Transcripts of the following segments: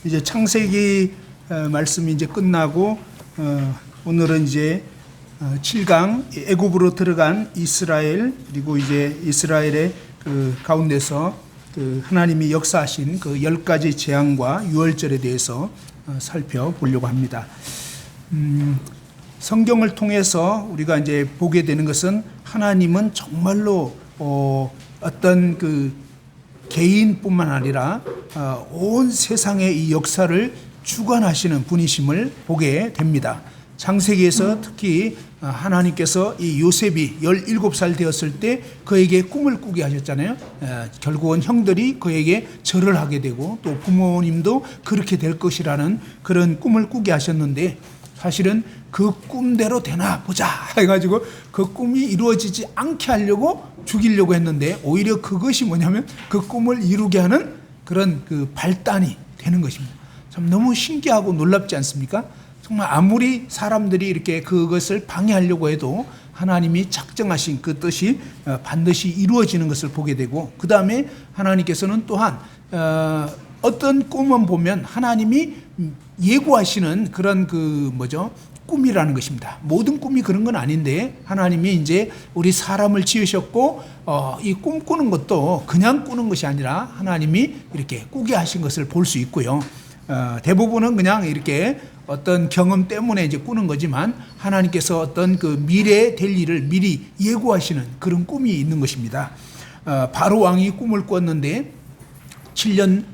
이제 창세기 말씀이 이제 끝나고 오늘은 이제 7강 애굽으로 들어간 이스라엘, 그리고 이제 이스라엘의 그 가운데서 그 하나님이 역사하신 그 10가지 재앙과 유월절에 대해서 살펴보려고 합니다. 성경을 통해서 우리가 이제 보게 되는 것은 하나님은 정말로 어떤 그 개인뿐만 아니라 온 세상의 이 역사를 주관하시는 분이심을 보게 됩니다. 창세기에서 특히 하나님께서 이 요셉이 17살 되었을 때 그에게 꿈을 꾸게 하셨잖아요. 결국은 형들이 그에게 절을 하게 되고 또 부모님도 그렇게 될 것이라는 그런 꿈을 꾸게 하셨는데, 사실은 그 꿈대로 되나 보자 해가지고 그 꿈이 이루어지지 않게 하려고 죽이려고 했는데, 오히려 그것이 뭐냐면 그 꿈을 이루게 하는 그런 그 발단이 되는 것입니다. 참 너무 신기하고 놀랍지 않습니까? 정말 아무리 사람들이 이렇게 그것을 방해하려고 해도 하나님이 작정하신 그 뜻이 반드시 이루어지는 것을 보게 되고, 그 다음에 하나님께서는 또한 어떤 꿈은 보면 하나님이 예고하시는 그런 그 꿈이라는 것입니다. 모든 꿈이 그런 건 아닌데, 하나님이 이제 우리 사람을 지으셨고 이 꿈꾸는 것도 그냥 꾸는 것이 아니라 하나님이 이렇게 꾸게 하신 것을 볼 수 있고요. 대부분은 그냥 이렇게 어떤 경험 때문에 이제 꾸는 거지만, 하나님께서 어떤 그 미래에 될 일을 미리 예고하시는 그런 꿈이 있는 것입니다. 바로 왕이 꿈을 꿨는데 7년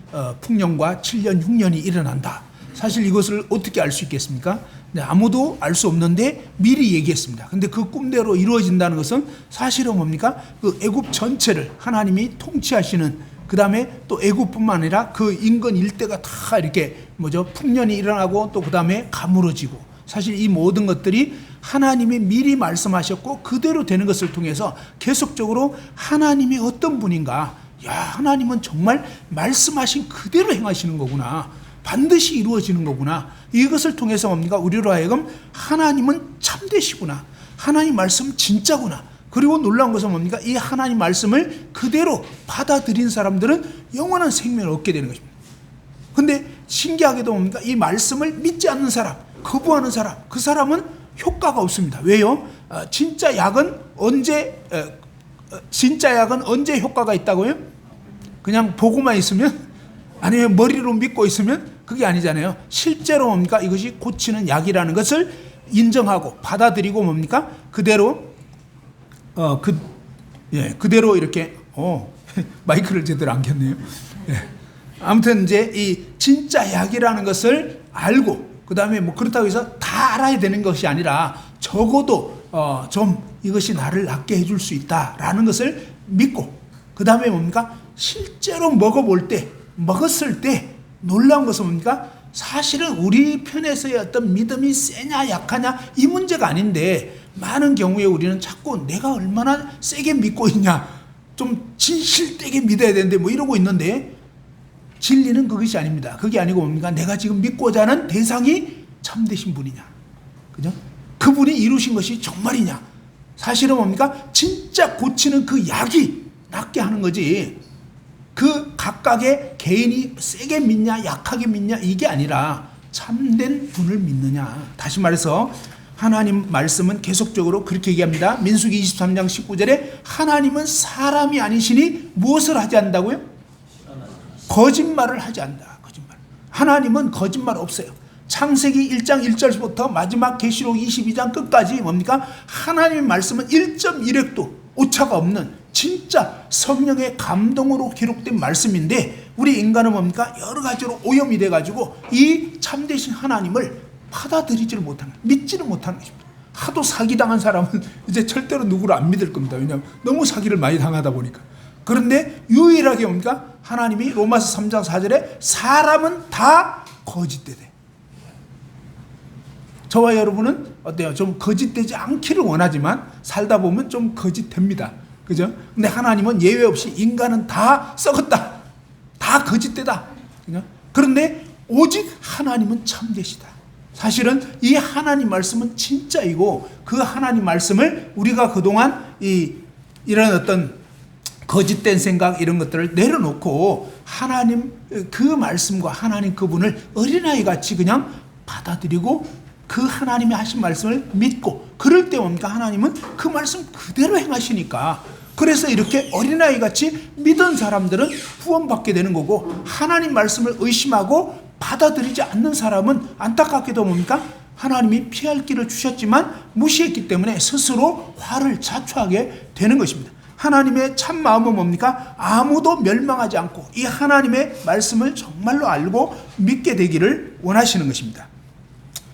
풍년과 7년 흉년이 일어난다. 사실 이것을 어떻게 알 수 있겠습니까? 아무도 알 수 없는데 미리 얘기했습니다. 근데 그 꿈대로 이루어진다는 것은 사실은 뭡니까? 그 애굽 전체를 하나님이 통치하시는, 그 다음에 또 애굽뿐만 아니라 그 인근 일대가 다 이렇게 풍년이 일어나고 또 그 다음에 가물어지고, 사실 이 모든 것들이 하나님이 미리 말씀하셨고 그대로 되는 것을 통해서 계속적으로 하나님이 어떤 분인가, 야, 하나님은 정말 말씀하신 그대로 행하시는 거구나, 반드시 이루어지는 거구나, 이것을 통해서 뭡니까? 우리로 하여금 하나님은 참되시구나, 하나님 말씀 진짜구나. 그리고 놀라운 것은 뭡니까? 이 하나님 말씀을 그대로 받아들인 사람들은 영원한 생명을 얻게 되는 것입니다. 근데 신기하게도 뭡니까? 이 말씀을 믿지 않는 사람, 거부하는 사람, 그 사람은 효과가 없습니다. 왜요? 진짜 약은 언제 효과가 있다고요? 그냥 보고만 있으면, 아니면 머리로 믿고 있으면 그게 아니잖아요. 실제로 뭡니까? 이것이 고치는 약이라는 것을 인정하고 받아들이고 뭡니까? 그대로 그대로 이렇게 마이크를 제대로 안 켰네요. 아무튼 이제 이 진짜 약이라는 것을 알고, 그 다음에 그렇다고 해서 다 알아야 되는 것이 아니라 적어도 좀 이것이 나를 낫게 해줄 수 있다라는 것을 믿고, 그 다음에 뭡니까? 실제로 먹었을 때 놀라운 것은 뭡니까? 사실은 우리 편에서의 어떤 믿음이 세냐 약하냐 이 문제가 아닌데, 많은 경우에 우리는 자꾸 내가 얼마나 세게 믿고 있냐, 좀 진실되게 믿어야 되는데 이러고 있는데, 진리는 그것이 아닙니다. 그게 아니고 뭡니까? 내가 지금 믿고자 하는 대상이 참되신 분이냐, 그죠? 그분이 이루신 것이 정말이냐. 사실은 뭡니까? 진짜 고치는 그 약이 낫게 하는 거지, 그 각각의 개인이 세게 믿냐 약하게 믿냐 이게 아니라 참된 분을 믿느냐. 다시 말해서 하나님 말씀은 계속적으로 그렇게 얘기합니다. 민수기 23장 19절에 하나님은 사람이 아니시니 무엇을 하지 않는다고요? 거짓말을 하지 않는다. 거짓말. 하나님은 거짓말 없어요. 창세기 1장 1절부터 마지막 계시록 22장 끝까지 뭡니까? 하나님의 말씀은 1.1획도 오차가 없는 진짜 성령의 감동으로 기록된 말씀인데, 우리 인간은 뭡니까? 여러 가지로 오염이 돼가지고 이 참되신 하나님을 받아들이지를 못하는, 믿지를 못하는 것입니다. 하도 사기당한 사람은 이제 절대로 누구를 안 믿을 겁니다. 왜냐하면 너무 사기를 많이 당하다 보니까. 그런데 유일하게 뭡니까? 하나님이 로마서 3장 4절에 사람은 다 거짓되대. 저와 여러분은 어때요? 좀 거짓되지 않기를 원하지만 살다 보면 좀 거짓됩니다. 그죠? 근데 하나님은 예외 없이 인간은 다 썩었다, 다 거짓되다. 그죠? 그런데 오직 하나님은 참되시다. 사실은 이 하나님 말씀은 진짜이고, 그 하나님 말씀을 우리가 그동안 이런 어떤 거짓된 생각 이런 것들을 내려놓고 하나님 그 말씀과 하나님 그분을 어린아이 같이 그냥 받아들이고 그 하나님이 하신 말씀을 믿고 그럴 때 뭡니까? 하나님은 그 말씀 그대로 행하시니까 그래서 이렇게 어린아이 같이 믿은 사람들은 구원받게 되는 거고 하나님 말씀을 의심하고 받아들이지 않는 사람은 안타깝게도 뭡니까? 하나님이 피할 길을 주셨지만 무시했기 때문에 스스로 화를 자초하게 되는 것입니다. 하나님의 참 마음은 뭡니까? 아무도 멸망하지 않고 이 하나님의 말씀을 정말로 알고 믿게 되기를 원하시는 것입니다.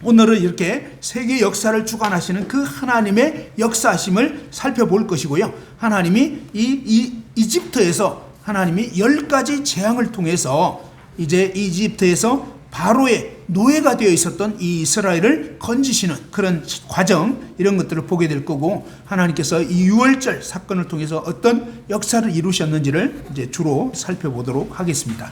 오늘은 이렇게 세계 역사를 주관하시는 그 하나님의 역사하심을 살펴볼 것이고요. 하나님이 이 이집트에서 하나님이 10가지 재앙을 통해서 이제 이집트에서 바로의 노예가 되어 있었던 이 이스라엘을 건지시는 그런 과정 이런 것들을 보게 될 거고 하나님께서 이 유월절 사건을 통해서 어떤 역사를 이루셨는지를 이제 주로 살펴보도록 하겠습니다.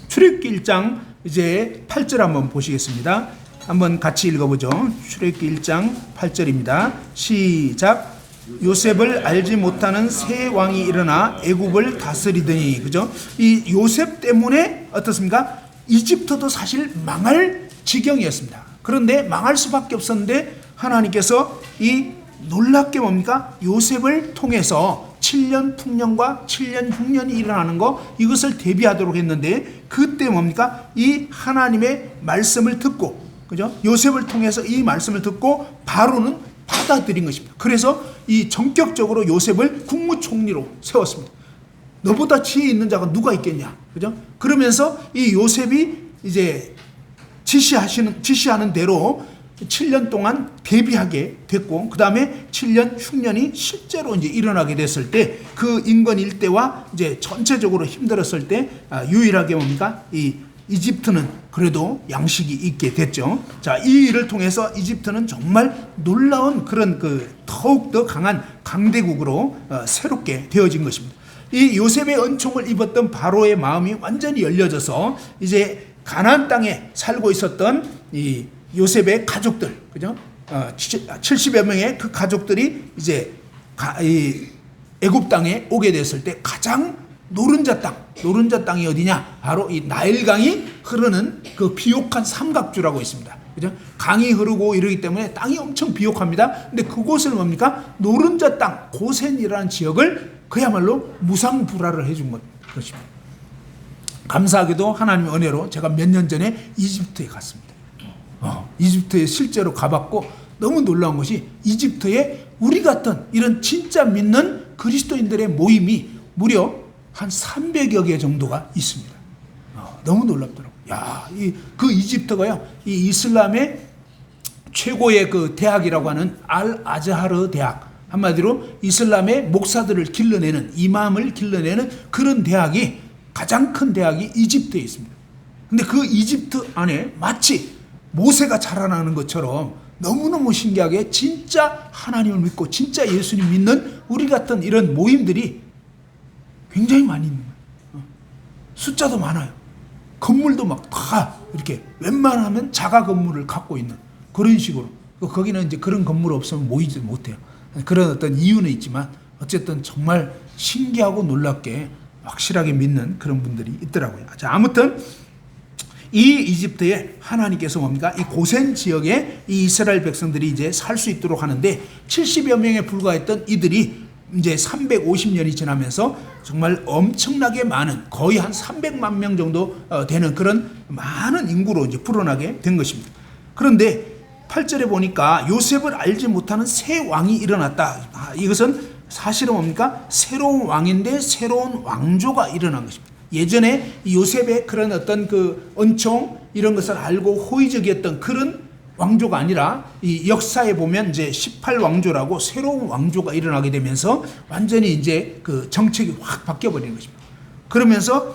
출애굽기 1장 이제 8절 한번 보시겠습니다. 한번 같이 읽어보죠. 출애굽기 1장 8절입니다. 시작. 요셉을 알지 못하는 새 왕이 일어나 애굽을 다스리더니 그죠? 이 요셉 때문에 어떻습니까? 이집트도 사실 망할 지경이었습니다. 그런데 망할 수밖에 없었는데 하나님께서 이 놀랍게 뭡니까? 요셉을 통해서 7년 풍년과 7년 흉년이 일어나는 거 이것을 대비하도록 했는데 그때 뭡니까? 이 하나님의 말씀을 듣고 그죠? 요셉을 통해서 이 말씀을 듣고 바로는 받아들인 것입니다. 그래서 이 전격적으로 요셉을 국무총리로 세웠습니다. 너보다 지혜 있는 자가 누가 있겠냐, 그죠? 그러면서 이 요셉이 이제 지시하는 대로 7년 동안 대비하게 됐고, 그 다음에 7년 흉년이 실제로 이제 일어나게 됐을 때, 그 인권 일대와 이제 전체적으로 힘들었을 때, 유일하게 뭡니까? 이 이집트는 그래도 양식이 있게 됐죠. 자, 이 일을 통해서 이집트는 정말 놀라운 그런 더욱더 강한 강대국으로 새롭게 되어진 것입니다. 이 요셉의 은총을 입었던 바로의 마음이 완전히 열려져서 이제 가나안 땅에 살고 있었던 이 요셉의 가족들, 그죠? 70여 명의 그 가족들이 이제 이 애굽 땅에 오게 됐을 때 가장 노른자 땅이 어디냐? 바로 이 나일강이 흐르는 그 비옥한 삼각주라고 있습니다. 그죠? 강이 흐르고 이러기 때문에 땅이 엄청 비옥합니다. 근데 그곳을 뭡니까? 노른자 땅, 고센이라는 지역을 그야말로 무상불화를 해준 것입니다. 감사하게도 하나님의 은혜로 제가 몇 년 전에 이집트에 갔습니다. 이집트에 실제로 가봤고 너무 놀라운 것이 이집트에 우리 같은 이런 진짜 믿는 그리스도인들의 모임이 무려 한 300여 개 정도가 있습니다. 너무 놀랍더라고요. 야, 그 이집트가요, 이 이슬람의 최고의 그 대학이라고 하는 알 아즈하르 대학, 한마디로 이슬람의 목사들을 길러내는, 이맘을 길러내는 그런 대학이, 가장 큰 대학이 이집트에 있습니다. 근데 그 이집트 안에 마치 모세가 자라나는 것처럼 너무너무 신기하게 진짜 하나님을 믿고 진짜 예수님 믿는 우리 같은 이런 모임들이 굉장히 많이 있는 거예요. 숫자도 많아요. 건물도 막 다 이렇게 웬만하면 자가 건물을 갖고 있는 그런 식으로. 거기는 이제 그런 건물 없으면 모이지 못해요. 그런 어떤 이유는 있지만 어쨌든 정말 신기하고 놀랍게 확실하게 믿는 그런 분들이 있더라고요. 자, 아무튼 이 이집트에 하나님께서 뭡니까? 이 고센 지역에 이 이스라엘 백성들이 이제 살 수 있도록 하는데 70여 명에 불과했던 이들이 이제 350년이 지나면서 정말 엄청나게 많은, 거의 한 300만 명 정도 되는 그런 많은 인구로 이제 불어나게 된 것입니다. 그런데 8절에 보니까 요셉을 알지 못하는 새 왕이 일어났다. 이것은 사실은 뭡니까? 새로운 왕인데 새로운 왕조가 일어난 것입니다. 예전에 요셉의 그런 어떤 그 은총 이런 것을 알고 호의적이었던 그런 왕조가 아니라 이 역사에 보면 이제 18왕조라고 새로운 왕조가 일어나게 되면서 완전히 이제 그 정책이 확 바뀌어버리는 것입니다. 그러면서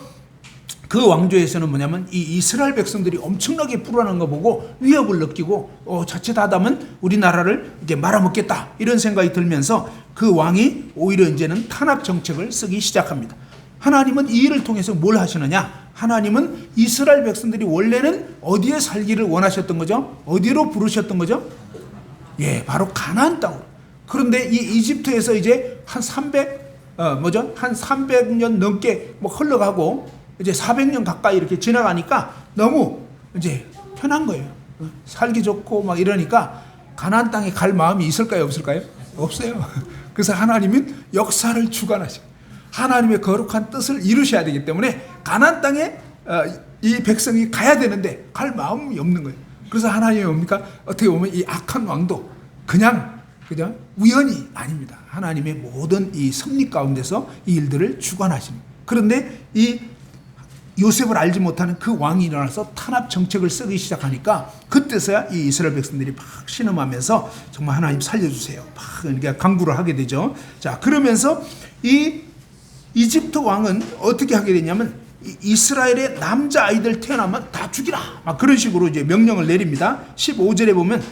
그 왕조에서는 뭐냐면 이 이스라엘 백성들이 엄청나게 불안한 거 보고 위협을 느끼고 자칫하다면 우리나라를 이제 말아먹겠다 이런 생각이 들면서 그 왕이 오히려 이제는 탄압 정책을 쓰기 시작합니다. 하나님은 이 일을 통해서 뭘 하시느냐? 하나님은 이스라엘 백성들이 원래는 어디에 살기를 원하셨던 거죠? 어디로 부르셨던 거죠? 예, 바로 가나안 땅으로. 그런데 이 이집트에서 이제 한 뭐죠? 한 300년 넘게 뭐 흘러가고 이제 400년 가까이 이렇게 지나가니까 너무 이제 편한 거예요. 살기 좋고 막 이러니까 가나안 땅에 갈 마음이 있을까요, 없을까요? 없어요. 그래서 하나님은 역사를 주관하시고 하나님의 거룩한 뜻을 이루셔야 되기 때문에 가나안 땅에 이 백성이 가야 되는데 갈 마음이 없는 거예요. 그래서 하나님이 뭡니까? 어떻게 보면 이 악한 왕도 그냥 우연이 아닙니다. 하나님의 모든 이 섭리 가운데서 이 일들을 주관하십니다. 그런데 이 요셉을 알지 못하는 그 왕이 일어나서 탄압 정책을 쓰기 시작하니까 그때서야 이 이스라엘 백성들이 막 신음하면서 정말 하나님 살려주세요. 막 그러니까 강구를 하게 되죠. 자, 그러면서 이 이집트 왕은 어떻게 하게 되냐면 이스라엘의 남자 아이들 태어나면 다 죽이라. 막 그런 식으로 이제 명령을 내립니다. 15절에 보면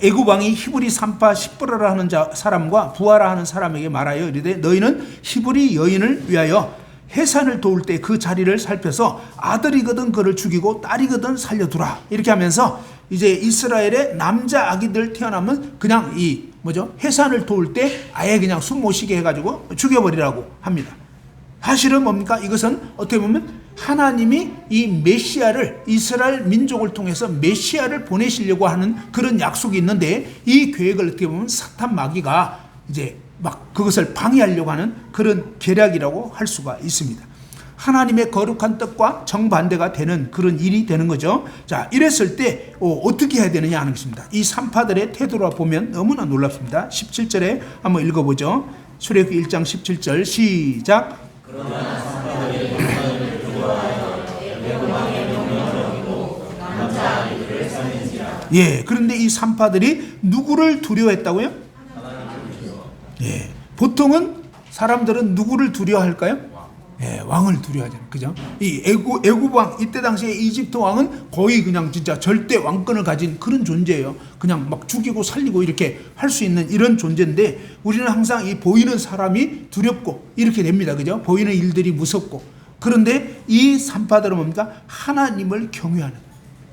애굽 왕이 히브리 산파 십브라라 하는 사람과 부하라 하는 사람에게 말하여 이르되 너희는 히브리 여인을 위하여 해산을 도울 때 그 자리를 살펴서 아들이거든 그를 죽이고 딸이거든 살려두라. 이렇게 하면서 이제 이스라엘의 남자 아기들 태어나면 그냥 이 해산을 도울 때 아예 그냥 숨 못 쉬게 해가지고 죽여버리라고 합니다. 사실은 뭡니까? 이것은 어떻게 보면 하나님이 이 메시아를 이스라엘 민족을 통해서 메시아를 보내시려고 하는 그런 약속이 있는데 이 계획을 어떻게 보면 사탄 마귀가 이제 막 그것을 방해하려고 하는 그런 계략이라고 할 수가 있습니다. 하나님의 거룩한 뜻과 정반대가 되는 그런 일이 되는 거죠. 자, 이랬을 때 어떻게 해야 되느냐 하는 것입니다. 이 산파들의 태도를 보면 너무나 놀랍습니다. 17절에 한번 읽어보죠. 출애굽기 1장 17절 시작. 예, 그런데 이 산파들이 누구를 두려워했다고요? 예, 보통은 사람들은 누구를 두려워할까요? 예, 왕을 두려워하잖아요. 그죠? 이 애굽 왕, 이때 당시에 이집트 왕은 거의 그냥 진짜 절대 왕권을 가진 그런 존재예요. 그냥 막 죽이고 살리고 이렇게 할 수 있는 이런 존재인데 우리는 항상 이 보이는 사람이 두렵고 이렇게 됩니다. 그죠? 보이는 일들이 무섭고. 그런데 이 산파들은 뭡니까? 하나님을 경외하는.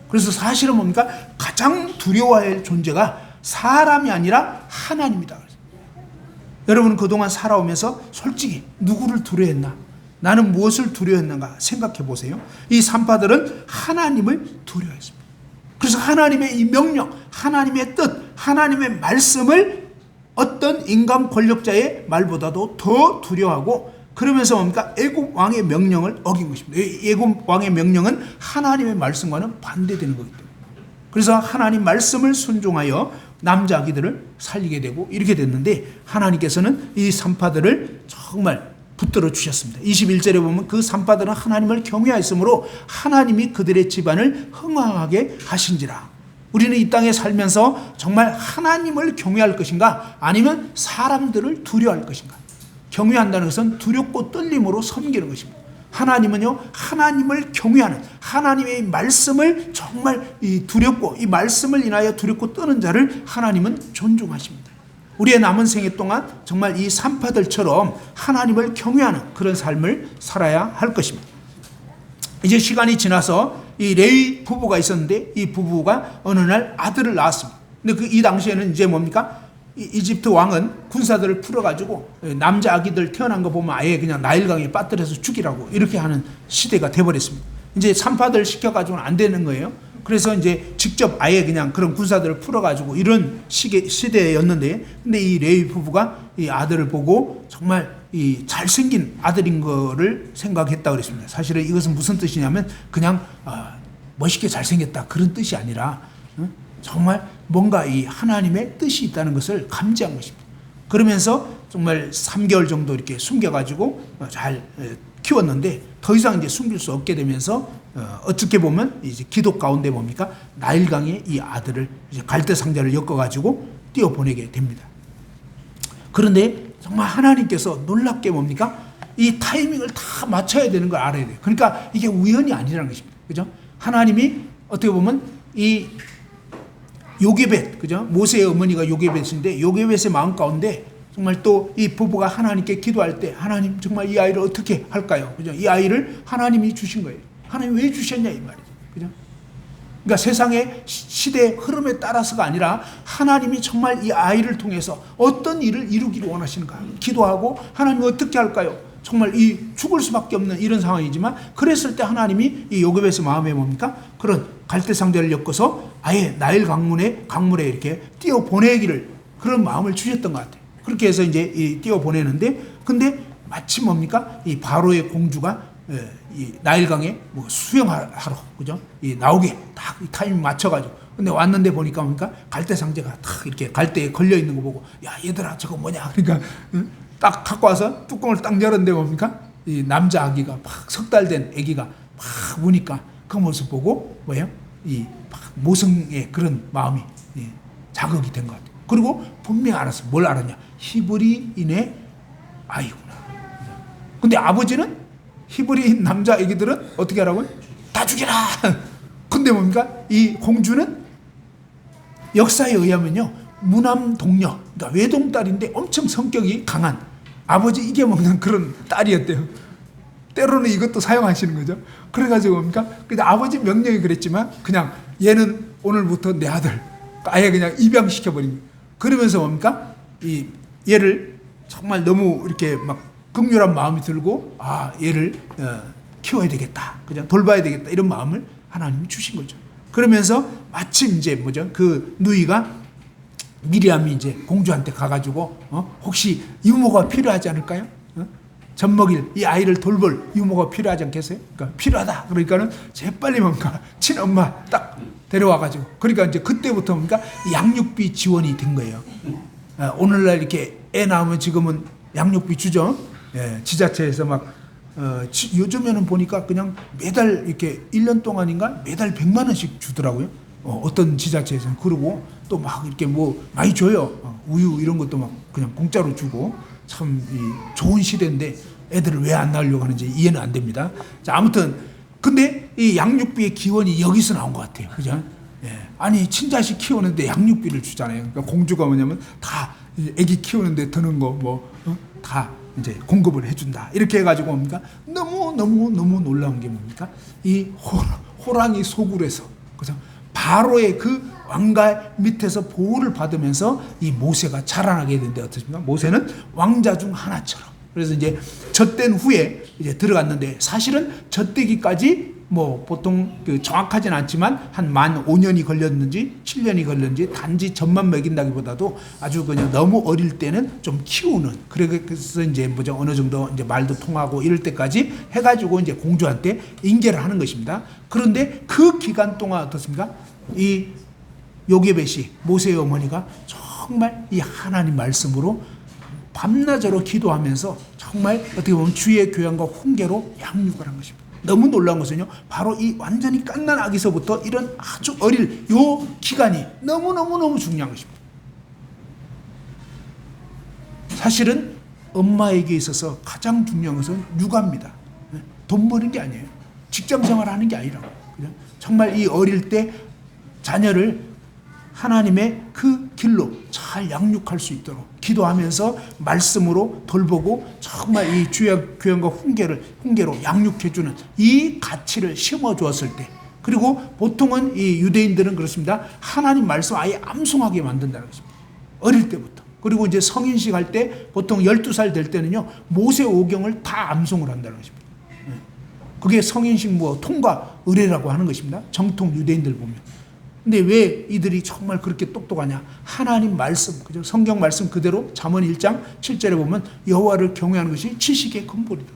그래서 사실은 뭡니까? 가장 두려워할 존재가 사람이 아니라 하나님이다. 여러분은 그동안 살아오면서 솔직히 누구를 두려워했나? 나는 무엇을 두려워했는가 생각해 보세요. 이 산파들은 하나님을 두려워했습니다. 그래서 하나님의 이 명령, 하나님의 뜻, 하나님의 말씀을 어떤 인간 권력자의 말보다도 더 두려워하고 그러면서 뭡니까? 애굽 왕의 명령을 어긴 것입니다. 애굽 왕의 명령은 하나님의 말씀과는 반대되는 거기 때문에. 그래서 하나님 말씀을 순종하여 남자 아기들을 살리게 되고 이렇게 됐는데 하나님께서는 이 산파들을 정말 붙들어 주셨습니다. 21절에 보면 그 산파들은 하나님을 경외하였으므로 하나님이 그들의 집안을 흥왕하게 하신지라. 우리는 이 땅에 살면서 정말 하나님을 경외할 것인가 아니면 사람들을 두려워할 것인가. 경외한다는 것은 두렵고 떨림으로 섬기는 것입니다. 하나님은요, 하나님을 경외하는 하나님의 말씀을 정말 두렵고 이 말씀을 인하여 두렵고 떠는 자를 하나님은 존중하십니다. 우리의 남은 생애 동안 정말 이 산파들처럼 하나님을 경외하는 그런 삶을 살아야 할 것입니다. 이제 시간이 지나서 이 레위 부부가 있었는데 이 부부가 어느 날 아들을 낳았습니다. 근데 이 당시에는 이제 뭡니까? 이집트 왕은 군사들을 풀어가지고 남자 아기들 태어난 거 보면 아예 그냥 나일강에 빠뜨려서 죽이라고 이렇게 하는 시대가 돼버렸습니다. 이제 산파들 시켜가지고는 안 되는 거예요. 그래서 이제 직접 아예 그냥 그런 군사들을 풀어가지고 이런 시대였는데, 근데 이 레위 부부가 이 아들을 보고 정말 이 잘생긴 아들인 거를 생각했다 그랬습니다. 사실은 이것은 무슨 뜻이냐면 그냥 멋있게 잘생겼다 그런 뜻이 아니라 정말 뭔가 이 하나님의 뜻이 있다는 것을 감지한 것입니다. 그러면서 정말 3개월 정도 이렇게 숨겨가지고 잘 키웠는데 더 이상 이제 숨길 수 없게 되면서 어떻게 보면 이제 기도 가운데 뭡니까? 나일강에 이 아들을 이제 갈대 상자를 엮어가지고 띄워 보내게 됩니다. 그런데 정말 하나님께서 놀랍게 뭡니까? 이 타이밍을 다 맞춰야 되는 걸 알아야 돼요. 그러니까 이게 우연이 아니라는 것입니다. 그죠? 하나님이 어떻게 보면 이 요게벳, 그죠? 모세의 어머니가 요게벳인데 요게벳의 마음 가운데 정말 또 이 부부가 하나님께 기도할 때 하나님 정말 이 아이를 어떻게 할까요? 그죠? 이 아이를 하나님이 주신 거예요. 하나님 왜 주셨냐 이 말이죠. 그죠? 그러니까 세상의 시대 흐름에 따라서가 아니라 하나님이 정말 이 아이를 통해서 어떤 일을 이루기를 원하시는가 기도하고 하나님이 어떻게 할까요? 정말 이 죽을 수밖에 없는 이런 상황이지만 그랬을 때 하나님이 이 요셉의 마음에 뭡니까? 그런 갈대상자를 엮어서 아예 나일 강물에 이렇게 띄워 보내기를 그런 마음을 주셨던 것 같아요. 그렇게 해서 이제 띄워 보내는데 근데 마침 뭡니까? 이 바로의 공주가 이 나일강에 뭐 수영하러 그죠? 이 나오게 딱 이 타이밍 맞춰가지고 근데 왔는데 보니까 뭡니까? 갈대상자가 딱 이렇게 갈대에 걸려 있는 거 보고 야 얘들아 저거 뭐냐? 그러니까 딱 갖고 와서 뚜껑을 딱 열었는데 뭡니까? 이 남자 아기가 막 석 달 된 아기가 막 우니까 그 모습 보고 뭐예요? 이 모성의 그런 마음이 자극이 된 것 같아요. 그리고 분명히 알았어. 뭘 알았냐? 히브리인의 아이구나. 근데 아버지는 히브리인 남자 아기들은 어떻게 하라고요? 다 죽여라. 근데 뭡니까? 이 공주는 역사에 의하면요 무남 동녀, 그러니까 외동딸인데 엄청 성격이 강한 아버지 이겨먹는 그런 딸이었대요. 때로는 이것도 사용하시는 거죠. 그래가지고 뭡니까? 근데 아버지 명령이 그랬지만 그냥 얘는 오늘부터 내 아들 아예 그냥 입양시켜버린 거예요. 그러면서 뭡니까? 이 얘를 정말 너무 이렇게 막 긍휼한 마음이 들고 아 얘를 키워야 되겠다, 그냥 돌봐야 되겠다 이런 마음을 하나님이 주신 거죠. 그러면서 마침 이제 뭐죠? 그 누이가 미리암이 이제 공주한테 가가지고 혹시 유모가 필요하지 않을까요? 젖 먹일 이 아이를 돌볼 유모가 필요하지 않겠어요? 그러니까 필요하다. 그러니까는 재빨리 뭔가 친엄마 딱 데려와가지고 그러니까 이제 그때부터 뭔가 양육비 지원이 된 거예요. 오늘날 이렇게 애 낳으면 지금은 양육비 주죠. 예, 지자체에서 막 요즘에는 보니까 그냥 매달 이렇게 1년 동안인가 매달 100만 원씩 주더라고요. 어떤 지자체에서는. 그러고 또 막 이렇게 뭐 많이 줘요. 우유 이런 것도 막 그냥 공짜로 주고 참 좋은 시대인데 애들을 왜 안 낳으려고 하는지 이해는 안 됩니다. 자, 아무튼 근데 이 양육비의 기원이 여기서 나온 것 같아요. 그죠? 예. 아니 친자식 키우는데 양육비를 주잖아요. 그러니까 공주가 뭐냐면 다 애기 키우는데 드는 거 뭐 다 이제 공급을 해준다. 이렇게 해가지고 뭡니까? 너무 놀라운 게 뭡니까? 이 호랑이 소굴에서 그죠? 바로의 그 왕가 밑에서 보호를 받으면서 이 모세가 자라나게 되는데 어떻습니까? 모세는 왕자 중 하나처럼. 그래서 이제 젖된 후에 이제 들어갔는데 사실은 젖되기까지 뭐 보통 그 정확하진 않지만 한 만 5년이 걸렸는지 7년이 걸렸는지 단지 젖만 먹인다기보다도 아주 그냥 너무 어릴 때는 좀 키우는, 그래서 이제 뭐죠 어느 정도 이제 말도 통하고 이럴 때까지 해가지고 이제 공주한테 인계를 하는 것입니다. 그런데 그 기간 동안 어떻습니까? 이 요게벳이 모세의 어머니가 정말 이 하나님 말씀으로 밤낮으로 기도하면서 정말 어떻게 보면 주의 교양과 훈계로 양육을 한 것입니다. 너무 놀라운 것은요, 바로 이 완전히 갓난 아기서부터 이런 아주 어릴 요 기간이 너무 중요한 것입니다. 사실은 엄마에게 있어서 가장 중요한 것은 육아입니다. 돈 버는 게 아니에요. 직장 생활하는 게 아니라고. 정말 이 어릴 때 자녀를 하나님의 그 길로 잘 양육할 수 있도록 기도하면서 말씀으로 돌보고 정말 이 주의 교양과 훈계로 양육해주는 이 가치를 심어 주었을 때, 그리고 보통은 이 유대인들은 그렇습니다. 하나님 말씀 아예 암송하게 만든다는 것입니다. 어릴 때부터. 그리고 이제 성인식 할 때 보통 12살 될 때는요, 모세 오경을 다 암송을 한다는 것입니다. 그게 성인식 뭐 통과 의례라고 하는 것입니다. 정통 유대인들 보면. 근데 왜 이들이 정말 그렇게 똑똑하냐? 하나님 말씀, 그죠? 성경 말씀 그대로 잠언 1장 7절에 보면 여호와를 경외하는 것이 지식의 근본이다.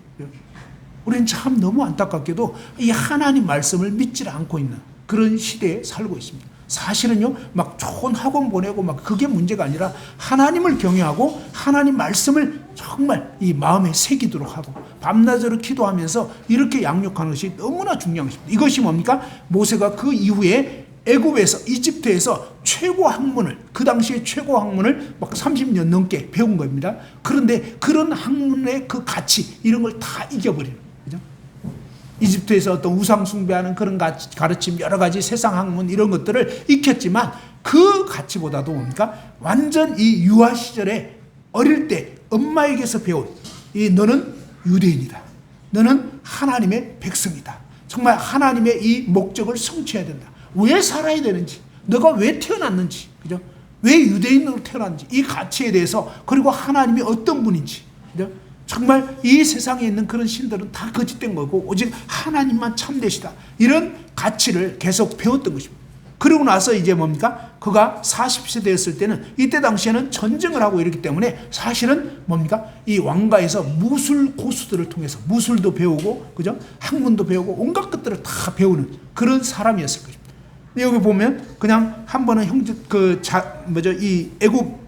우리는 참 너무 안타깝게도 이 하나님 말씀을 믿지 않고 있는 그런 시대에 살고 있습니다. 사실은요, 막 좋은 학원 보내고 막 그게 문제가 아니라 하나님을 경외하고 하나님 말씀을 정말 이 마음에 새기도록 하고 밤낮으로 기도하면서 이렇게 양육하는 것이 너무나 중요한 것입니다. 이것이 뭡니까? 모세가 그 이후에 애굽에서 이집트에서 최고 학문을, 그 당시에 최고 학문을 막 30년 넘게 배운 겁니다. 그런데 그런 학문의 그 가치 이런 걸 다 이겨버리는 거죠. 이집트에서 어떤 우상 숭배하는 그런 가르침, 여러 가지 세상 학문 이런 것들을 익혔지만 그 가치보다도 뭡니까? 완전 이 유아 시절에 어릴 때 엄마에게서 배운 이 너는 유대인이다. 너는 하나님의 백성이다. 정말 하나님의 이 목적을 성취해야 된다. 왜 살아야 되는지, 너가 왜 태어났는지, 그죠? 왜 유대인으로 태어났는지, 이 가치에 대해서, 그리고 하나님이 어떤 분인지, 그죠? 정말 이 세상에 있는 그런 신들은 다 거짓된 거고 오직 하나님만 참되시다, 이런 가치를 계속 배웠던 것입니다. 그러고 나서 이제 뭡니까? 그가 40세 되었을 때는, 이때 당시에는 전쟁을 하고 이랬기 때문에 사실은 뭡니까? 이 왕가에서 무술 고수들을 통해서 무술도 배우고, 그죠? 학문도 배우고 온갖 것들을 다 배우는 그런 사람이었을 것입니다. 여기 보면 그냥 한 번은 이 애굽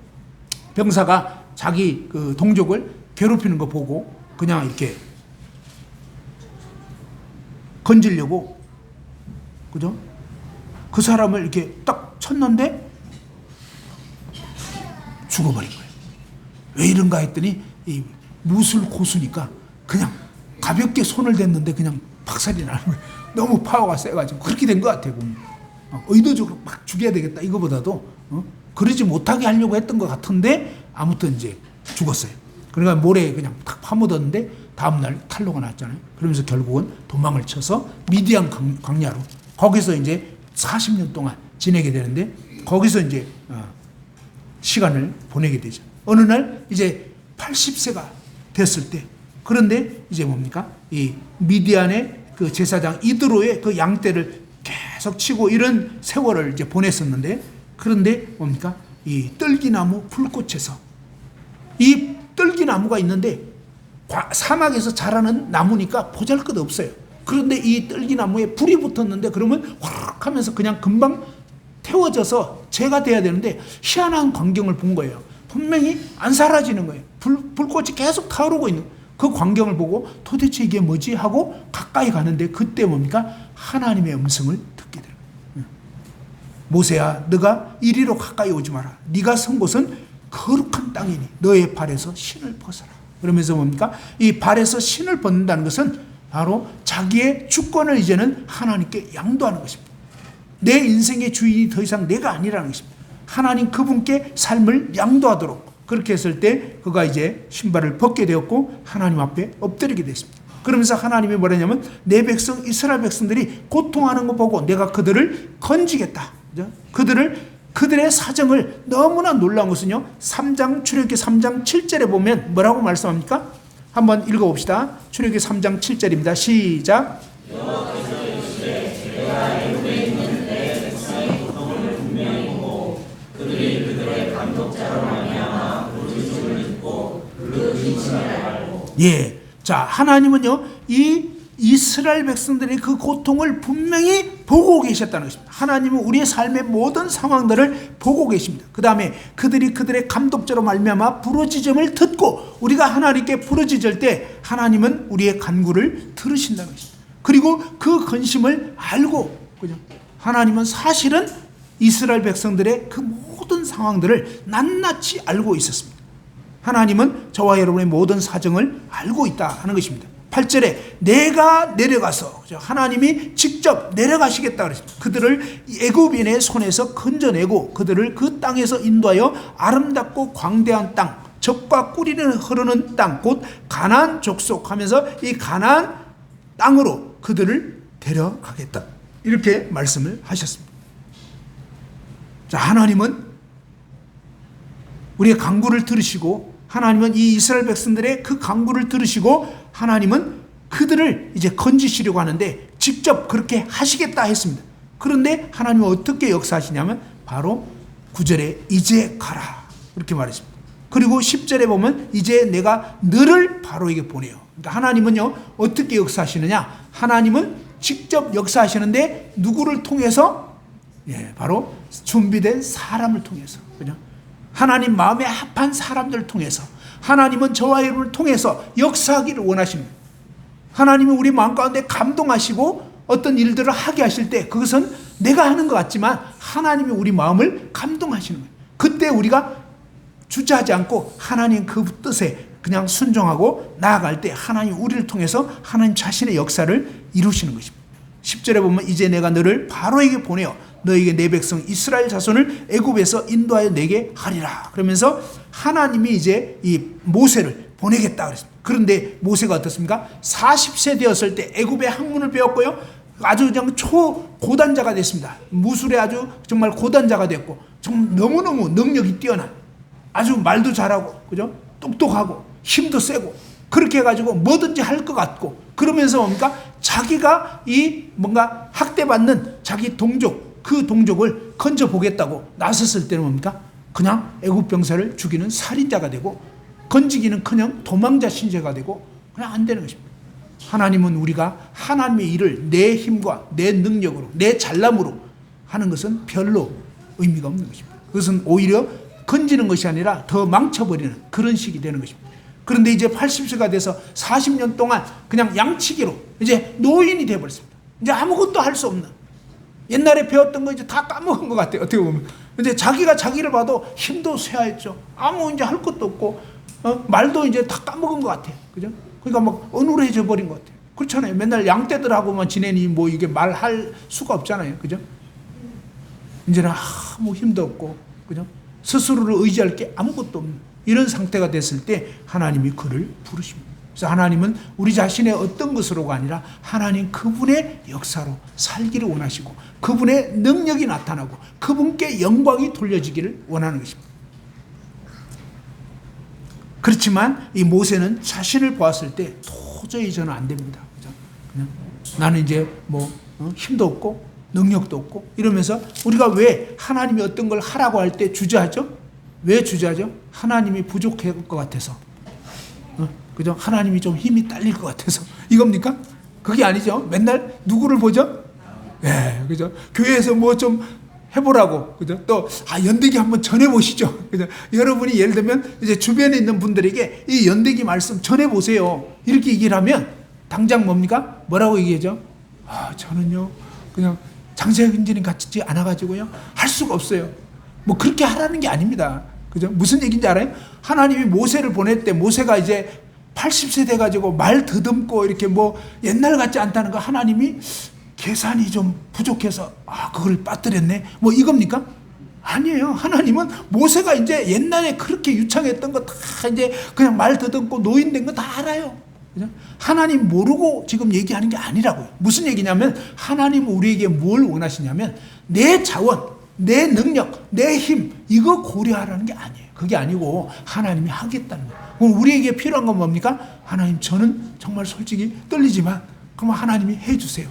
병사가 자기 그 동족을 괴롭히는 거 보고 그냥 이렇게 건지려고, 그죠? 그 사람을 이렇게 딱 쳤는데 죽어버린 거예요. 왜 이런가 했더니 이 무술 고수니까 그냥 가볍게 손을 댔는데 그냥 박살이 나는 거예요. 너무 파워가 세가지고. 그렇게 된 것 같아요. 보면. 의도적으로 막 죽여야 되겠다 이거보다도 그러지 못하게 하려고 했던 것 같은데 아무튼 이제 죽었어요. 그러니까 모래에 그냥 탁 파묻었는데 다음날 탈로가 났잖아요. 그러면서 결국은 도망을 쳐서 미디안 광야로, 거기서 이제 40년 동안 지내게 되는데, 거기서 이제 시간을 보내게 되죠. 어느 날 이제 80세가 됐을 때, 그런데 이제 뭡니까? 이 미디안의 그 제사장 이드로의 그 양떼를 계속 치고 이런 세월을 이제 보냈었는데, 그런데 뭡니까? 이 떨기나무 불꽃에서, 이 떨기나무가 있는데 사막에서 자라는 나무니까 보잘것없어요. 그런데 이 떨기나무에 불이 붙었는데 그러면 확 하면서 그냥 금방 태워져서 재가 돼야 되는데 희한한 광경을 본 거예요. 분명히 안 사라지는 거예요. 불꽃이 계속 타오르고 있는 그 광경을 보고 도대체 이게 뭐지 하고 가까이 가는데, 그때 뭡니까? 하나님의 음성을 듣게 되는 거예요. 모세야, 너가 이리로 가까이 오지 마라. 네가 선 곳은 거룩한 땅이니 너의 발에서 신을 벗어라. 그러면서 뭡니까? 이 발에서 신을 벗는다는 것은 바로 자기의 주권을 이제는 하나님께 양도하는 것입니다. 내 인생의 주인이 더 이상 내가 아니라는 것입니다. 하나님 그분께 삶을 양도하도록, 그렇게 했을 때 그가 이제 신발을 벗게 되었고 하나님 앞에 엎드리게 됐습니다. 그러면서 하나님이 뭐라냐면, 내 백성 이스라엘 백성들이 고통하는 거 보고 내가 그들을 건지겠다. 그들의 사정을, 너무나 놀라운 것은요, 출애굽기 3장 7절에 보면 뭐라고 말씀합니까? 한번 읽어봅시다. 출애굽기 3장 7절입니다. 시작. 예, 자, 하나님은요 이 이스라엘 백성들의 그 고통을 분명히 보고 계셨다는 것입니다. 하나님은 우리의 삶의 모든 상황들을 보고 계십니다. 그 다음에 그들의 감독자로 말미암아 부르짖음을 듣고, 우리가 하나님께 부르짖을 때 하나님은 우리의 간구를 들으신다는 것입니다. 그리고 그 근심을 알고, 그죠? 하나님은 사실은 이스라엘 백성들의 그 모든 상황들을 낱낱이 알고 있었습니다. 하나님은 저와 여러분의 모든 사정을 알고 있다 하는 것입니다. 8절에 내가 내려가서, 하나님이 직접 내려가시겠다 그랬습니다. 그들을 애굽인의 손에서 건져내고 그들을 그 땅에서 인도하여 아름답고 광대한 땅, 젖과 꿀이 흐르는 땅, 곧 가나안 족속 하면서 이 가나안 땅으로 그들을 데려가겠다, 이렇게 말씀을 하셨습니다. 자, 하나님은 우리의 간구를 들으시고, 하나님은 이 이스라엘 백성들의 그 간구를 들으시고 하나님은 그들을 이제 건지시려고 하는데 직접 그렇게 하시겠다 했습니다. 그런데 하나님은 어떻게 역사하시냐면 바로 9절에 이제 가라 이렇게 말했습니다. 그리고 10절에 보면 이제 내가 너를 바로에게 보내요. 그러니까 하나님은요 어떻게 역사하시느냐, 하나님은 직접 역사하시는데 누구를 통해서? 예, 바로 준비된 사람을 통해서, 그죠? 하나님 마음에 합한 사람들을 통해서, 하나님은 저와 여러분을 통해서 역사하기를 원하십니다. 하나님은 우리 마음 가운데 감동하시고 어떤 일들을 하게 하실 때 그것은 내가 하는 것 같지만 하나님이 우리 마음을 감동하시는 거예요. 그때 우리가 주저하지 않고 하나님 그 뜻에 그냥 순종하고 나아갈 때 하나님 우리를 통해서 하나님 자신의 역사를 이루시는 것입니다. 10절에 보면 이제 내가 너를 바로에게 보내어 너에게 내 백성 이스라엘 자손을 애굽에서 인도하여 내게 하리라. 그러면서 하나님이 이제 이 모세를 보내겠다 그랬습니다. 그런데 모세가 어떻습니까? 40세 되었을 때 애굽의 학문을 배웠고요, 아주 그냥 초고단자가 됐습니다. 무술에 아주 정말 고단자가 됐고, 좀 너무너무 능력이 뛰어난, 아주 말도 잘하고, 그죠? 똑똑하고, 힘도 세고, 그렇게 해가지고 뭐든지 할 것 같고, 그러면서 뭡니까? 자기가 이 뭔가 학대받는 자기 동족, 그 동족을 건져보겠다고 나섰을 때는 뭡니까? 그냥 애국 병사를 죽이는 살인자가 되고, 건지기는커녕 도망자 신세가 되고, 그냥 안 되는 것입니다. 하나님은 우리가 하나님의 일을 내 힘과 내 능력으로, 내 잘남으로 하는 것은 별로 의미가 없는 것입니다. 그것은 오히려 건지는 것이 아니라 더 망쳐버리는 그런 식이 되는 것입니다. 그런데 이제 80세가 돼서 40년 동안 그냥 양치기로 이제 노인이 되어버렸습니다. 이제 아무것도 할 수 없는, 옛날에 배웠던 거 이제 다 까먹은 것 같아요. 어떻게 보면. 근데 자기가 자기를 봐도 힘도 쇠하였죠. 아무 이제 할 것도 없고, 말도 이제 다 까먹은 것 같아요. 그죠? 그러니까 막 어눌해져 버린 것 같아요. 그렇잖아요. 맨날 양떼들하고만 지내니 뭐 이게 말할 수가 없잖아요. 그죠? 이제는 아무 힘도 없고, 그죠? 스스로를 의지할 게 아무것도 없는 이런 상태가 됐을 때 하나님이 그를 부르십니다. 그래서 하나님은 우리 자신의 어떤 것으로가 아니라 하나님 그분의 역사로 살기를 원하시고, 그분의 능력이 나타나고 그분께 영광이 돌려지기를 원하는 것입니다. 그렇지만 이 모세는 자신을 보았을 때 도저히 저는 안 됩니다. 그냥 나는 이제 뭐 힘도 없고 능력도 없고 이러면서, 우리가 왜 하나님이 어떤 걸 하라고 할 때 주저하죠? 왜 주저하죠? 하나님이 부족할 것 같아서, 그죠? 하나님이 좀 힘이 딸릴 것 같아서 이겁니까? 그게 아니죠. 맨날 누구를 보죠? 네, 그죠? 교회에서 뭐 좀 해보라고, 그죠? 또 연대기 한번 전해보시죠, 그죠? 여러분이 예를 들면 이제 주변에 있는 분들에게 이 연대기 말씀 전해보세요, 이렇게 얘기를 하면 당장 뭡니까? 뭐라고 얘기하죠? 저는요 그냥 장세근진이 같이 않아가지고요 할 수가 없어요. 뭐 그렇게 하라는 게 아닙니다. 그죠? 무슨 얘기인지 알아요? 하나님이 모세를 보낼 때 모세가 이제 80세 돼가지고 말 더듬고 이렇게 뭐 옛날 같지 않다는 거, 하나님이 계산이 좀 부족해서 그걸 빠뜨렸네, 뭐 이겁니까? 아니에요. 하나님은 모세가 이제 옛날에 그렇게 유창했던 거 다 이제 그냥 말 더듬고 노인된 거 다 알아요. 그죠? 하나님 모르고 지금 얘기하는 게 아니라고요. 무슨 얘기냐면, 하나님은 우리에게 뭘 원하시냐면 내 자원, 내 능력, 내 힘, 이거 고려하라는 게 아니에요. 그게 아니고 하나님이 하겠다는 거예요. 그럼 우리에게 필요한 건 뭡니까? 하나님, 저는 정말 솔직히 떨리지만 그럼 하나님이 해주세요.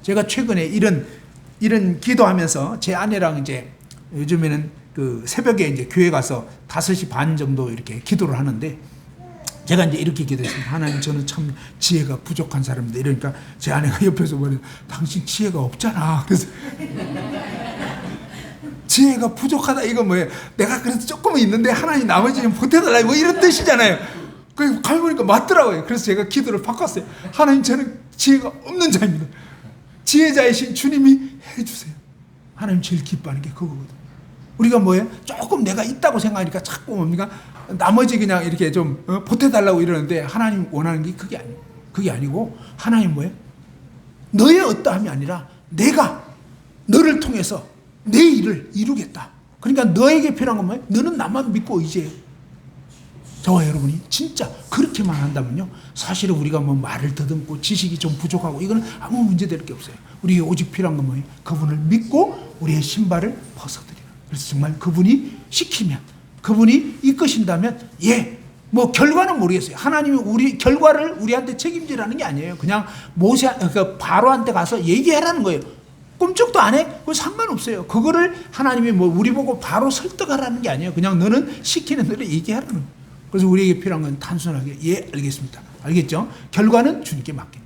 제가 최근에 이런 기도하면서 제 아내랑 이제 요즘에는 그 새벽에 이제 교회 가서 5시 반 정도 이렇게 기도를 하는데, 제가 이제 이렇게 기도했습니다. 하나님, 저는 참 지혜가 부족한 사람인데, 이러니까 제 아내가 옆에서 말해요. 당신 지혜가 없잖아. 그래서 지혜가 부족하다 이건 뭐예요? 내가 그래도 조금은 있는데 하나님 나머지는 보태달라, 뭐 이런 뜻이잖아요. 그 가보니까 맞더라고요. 그래서 제가 기도를 바꿨어요. 하나님, 저는 지혜가 없는 자입니다. 지혜자이신 주님이 해주세요. 하나님 제일 기뻐하는 게 그거거든. 우리가 뭐예요? 조금 내가 있다고 생각하니까 자꾸 뭡니까? 나머지 그냥 이렇게 좀 보태달라고 이러는데, 하나님 원하는 게 그게 아니에요. 그게 아니고 하나님 뭐예요? 너의 어떠함이 아니라 내가 너를 통해서 내 일을 이루겠다. 그러니까 너에게 필요한 건 뭐예요? 너는 나만 믿고 의지해. 저와 여러분이 진짜 그렇게만 한다면요, 사실은 우리가 뭐 말을 더듬고 지식이 좀 부족하고 이거는 아무 문제될 게 없어요. 우리에게 오직 필요한 건 뭐예요? 그분을 믿고 우리의 신발을 벗어드리는. 그래서 정말 그분이 시키면, 그분이 이끄신다면, 뭐 결과는 모르겠어요. 하나님이 우리 결과를 우리한테 책임지라는 게 아니에요. 그냥 그러니까 바로한테 가서 얘기하라는 거예요. 꿈쩍도 안 해? 그거 상관없어요. 그거를 하나님이 뭐 우리 보고 바로 설득하라는 게 아니에요. 그냥 너는 시키는 대로 얘기하라는 거예요. 그래서 우리에게 필요한 건 단순하게 알겠습니다. 알겠죠? 결과는 주님께 맡긴.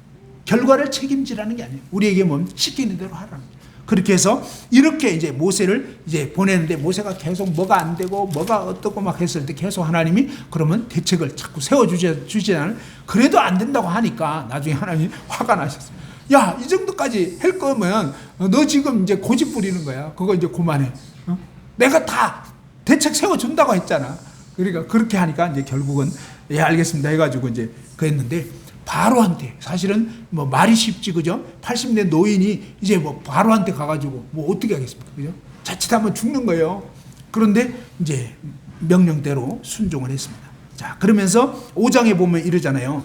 결과를 책임지라는 게 아니에요. 우리에게 뭐 시키는 대로 하라는 거예요. 그렇게 해서 이렇게 이제 모세를 이제 보내는데, 모세가 계속 뭐가 안 되고 뭐가 어떻고 막 했을 때 계속 하나님이 그러면 대책을 자꾸 세워주지는, 그래도 안 된다고 하니까 나중에 하나님이 화가 나셨어요. 야, 이 정도까지 할 거면 너 지금 이제 고집 부리는 거야. 그거 이제 그만해. 내가 다 대책 세워준다고 했잖아. 그러니까 그렇게 하니까 이제 결국은 알겠습니다 해가지고 이제 그랬는데, 바로한테 사실은 뭐 말이 쉽지, 그죠? 80대 노인이 이제 뭐 바로한테 가가지고 뭐 어떻게 하겠습니까, 그죠? 자칫하면 죽는 거예요. 그런데 이제 명령대로 순종을 했습니다. 자, 그러면서 5장에 보면 이러잖아요.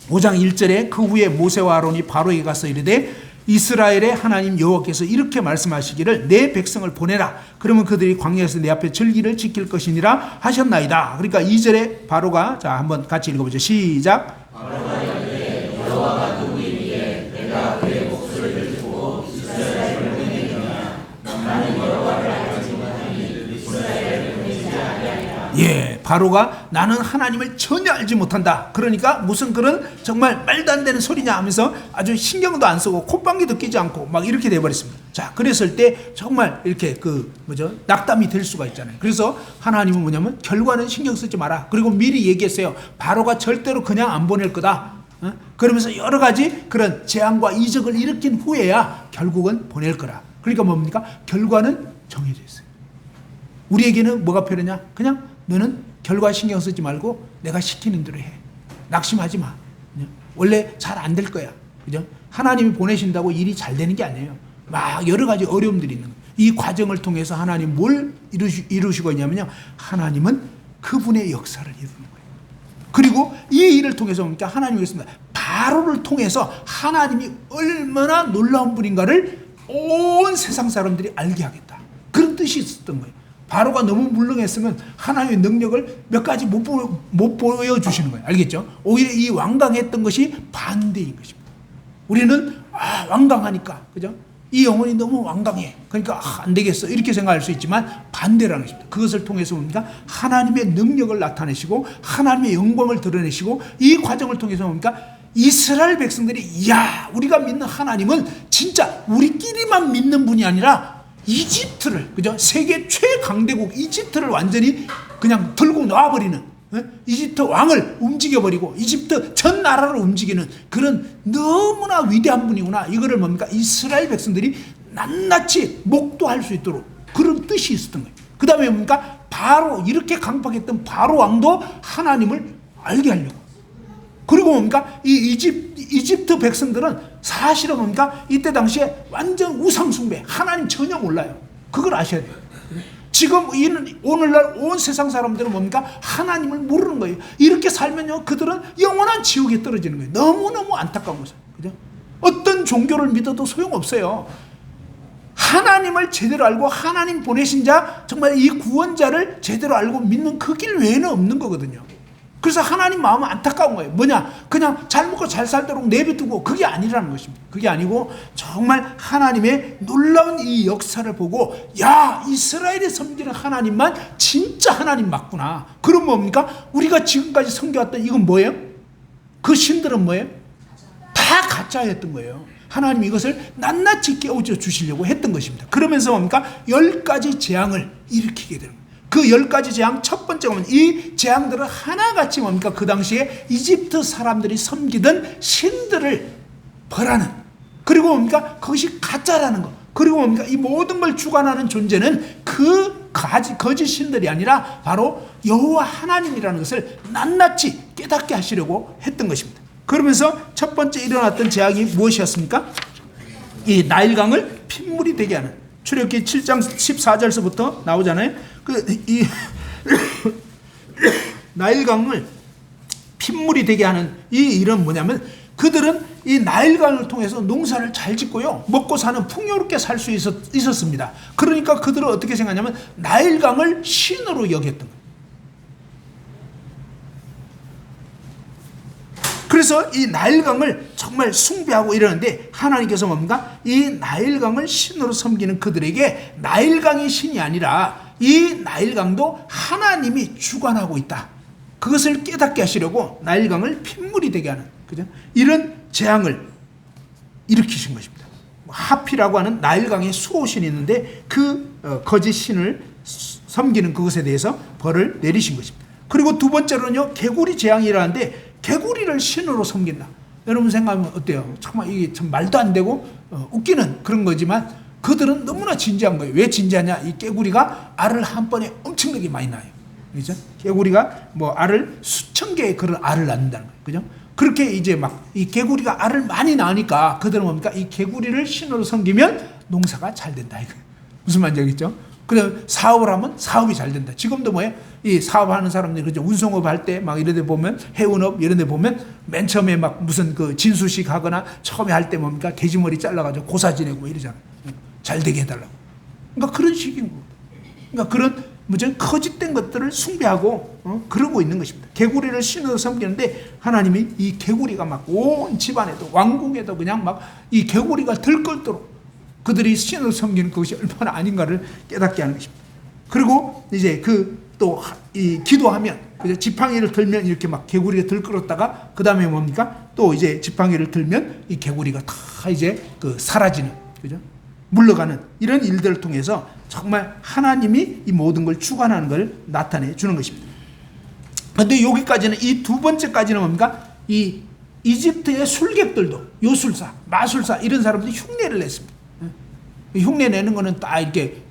5장 1절에 그 후에 모세와 아론이 바로에게 가서 이르되, 이스라엘의 하나님 여호와께서 이렇게 말씀하시기를 내 백성을 보내라. 그러면 그들이 광야에서 내 앞에 절기를 지킬 것이니라 하셨나이다. 그러니까 2절에 바로가, 자 한번 같이 읽어보죠. 시작. 바로가 이르되 여호와가 누구이기에 내가 그의 목소리를 듣고 이스라엘을 보내느냐. 나는 여호와를 알지 못하니 이스라엘을 보내지 아니하리라. 예, 바로가 나는 하나님을 전혀 알지 못한다. 그러니까 무슨 그런 정말 말도 안 되는 소리냐 하면서 아주 신경도 안 쓰고 콧방귀도 끼지 않고 막 이렇게 돼버렸습니다. 자, 그랬을 때 정말 이렇게 낙담이 될 수가 있잖아요. 그래서 하나님은 뭐냐면 결과는 신경 쓰지 마라. 그리고 미리 얘기했어요. 바로가 절대로 그냥 안 보낼 거다. 그러면서 여러 가지 그런 재앙과 이적을 일으킨 후에야 결국은 보낼 거라. 그러니까 뭡니까? 결과는 정해져 있어요. 우리에게는 뭐가 필요하냐? 그냥 너는 결과 신경 쓰지 말고 내가 시키는 대로 해. 낙심하지 마. 원래 잘 안 될 거야. 그죠? 하나님이 보내신다고 일이 잘 되는 게 아니에요. 막 여러 가지 어려움들이 있는 거예요. 이 과정을 통해서 하나님 뭘 이루시고 있냐면요. 하나님은 그분의 역사를 이루는 거예요. 그리고 이 일을 통해서 뭡니까? 하나님이 그랬습니다. 바로를 통해서 하나님이 얼마나 놀라운 분인가를 온 세상 사람들이 알게 하겠다. 그런 뜻이 있었던 거예요. 바로가 너무 물렁했으면 하나님의 능력을 몇 가지 못 보여주시는 거예요. 알겠죠? 오히려 이 완강했던 것이 반대인 것입니다. 우리는 완강하니까, 그죠? 이 영혼이 너무 완강해. 그러니까 안 되겠어. 이렇게 생각할 수 있지만 반대라는 것입니다. 그것을 통해서 뭡니까? 하나님의 능력을 나타내시고 하나님의 영광을 드러내시고 이 과정을 통해서 뭡니까? 이스라엘 백성들이 야, 우리가 믿는 하나님은 진짜 우리끼리만 믿는 분이 아니라 이집트를, 그죠? 세계 최강대국 이집트를 완전히 그냥 들고 놔버리는, 이집트 왕을 움직여버리고 이집트 전 나라를 움직이는 그런 너무나 위대한 분이구나. 이거를 뭡니까? 이스라엘 백성들이 낱낱이 목도할 수 있도록 그런 뜻이 있었던 거예요. 그 다음에 뭡니까? 바로 이렇게 강팍했던 바로 왕도 하나님을 알게 하려고. 그리고 뭡니까? 이 이집트 백성들은 사실은 뭡니까? 이때 당시에 완전 우상숭배, 하나님 전혀 몰라요. 그걸 아셔야 돼요. 지금 오늘날 온 세상 사람들은 뭡니까? 하나님을 모르는 거예요. 이렇게 살면요, 그들은 영원한 지옥에 떨어지는 거예요. 너무너무 안타까운 거죠. 그죠? 어떤 종교를 믿어도 소용없어요. 하나님을 제대로 알고 하나님 보내신 자, 정말 이 구원자를 제대로 알고 믿는 그 길 외에는 없는 거거든요. 그래서 하나님 마음은 안타까운 거예요. 뭐냐? 그냥 잘 먹고 잘 살도록 내버두고, 그게 아니라는 것입니다. 그게 아니고 정말 하나님의 놀라운 이 역사를 보고 야, 이스라엘에 섬기는 하나님만 진짜 하나님 맞구나. 그럼 뭡니까? 우리가 지금까지 섬겨왔던 이건 뭐예요? 그 신들은 뭐예요? 다 가짜였던 거예요. 하나님 이것을 낱낱이 깨우쳐 주시려고 했던 것입니다. 그러면서 뭡니까? 10가지 재앙을 일으키게 되는 거예요. 그 10가지 재앙, 첫 번째가 뭡니까? 이 재앙들은 하나같이 뭡니까? 그 당시에 이집트 사람들이 섬기던 신들을 벌하는, 그리고 뭡니까? 그것이 가짜라는 거. 그리고 뭡니까? 이 모든 걸 주관하는 존재는 그 거짓 신들이 아니라 바로 여호와 하나님이라는 것을 낱낱이 깨닫게 하시려고 했던 것입니다. 그러면서 첫 번째 일어났던 재앙이 무엇이었습니까? 이 나일강을 핏물이 되게 하는, 출애굽기 7장 14절서부터 나오잖아요. 이 나일강을 핏물이 되게 하는 이 일은 뭐냐면, 그들은 이 나일강을 통해서 농사를 잘 짓고요, 먹고 사는 풍요롭게 살 수 있었습니다. 그러니까 그들은 어떻게 생각하냐면 나일강을 신으로 여겼던 거예요. 그래서 이 나일강을 정말 숭배하고 이러는데, 하나님께서 뭡니까? 이 나일강을 신으로 섬기는 그들에게 나일강이 신이 아니라 이 나일강도 하나님이 주관하고 있다. 그것을 깨닫게 하시려고 나일강을 핏물이 되게 하는, 그죠? 이런 재앙을 일으키신 것입니다. 하피라고 하는 나일강의 수호신이 있는데 그 거짓 신을 섬기는 그것에 대해서 벌을 내리신 것입니다. 그리고 두 번째로는요, 개구리 재앙이 일어나는데 개구리를 신으로 섬긴다. 여러분 생각하면 어때요? 정말 이게 참 말도 안 되고 웃기는 그런 거지만 그들은 너무나 진지한 거예요. 왜 진지하냐? 이 개구리가 알을 한 번에 엄청나게 많이 낳아요. 그죠? 개구리가 뭐 알을 수천 개의 그런 알을 낳는다는 거예요. 그죠? 그렇게 이제 막 이 개구리가 알을 많이 낳으니까 그들은 뭡니까? 이 개구리를 신으로 섬기면 농사가 잘 된다. 이거 무슨 말인지 알겠죠? 그래 사업을 하면 사업이 잘 된다. 지금도 뭐예요? 이 사업하는 사람들이 그죠? 운송업 할 때 막 이런 데 보면 해운업 이런 데 보면 맨 처음에 막 무슨 그 진수식 하거나 처음에 할 때 뭡니까? 돼지머리 잘라가지고 고사 지내고 이러잖아요. 잘 되게 해달라고. 그러니까 그런 식인 거예요. 그러니까 그런 무슨 거짓된 것들을 숭배하고 그러고 있는 것입니다. 개구리를 신으로 섬기는데 하나님이 이 개구리가 막 온 집안에도 왕궁에도 그냥 막 이 개구리가 들끓도록 그들이 신을 섬기는 그것이 얼마나 아닌가를 깨닫게 하는 것입니다. 그리고 이제 그 또 이 기도하면 그죠? 지팡이를 들면 이렇게 막 개구리가 들끓었다가 그 다음에 뭡니까? 또 이제 지팡이를 들면 이 개구리가 다 이제 그 사라지는 그죠? 물러가는 이런 일들을 통해서 정말 하나님이 이 모든 걸 주관하는 걸 나타내 주는 것입니다. 그런데 여기까지는 이 두 번째까지는 뭡니까? 이 이집트의 술객들도 요술사, 마술사 이런 사람들이 흉내를 냈습니다. 흉내 내는 거는 딱 이렇게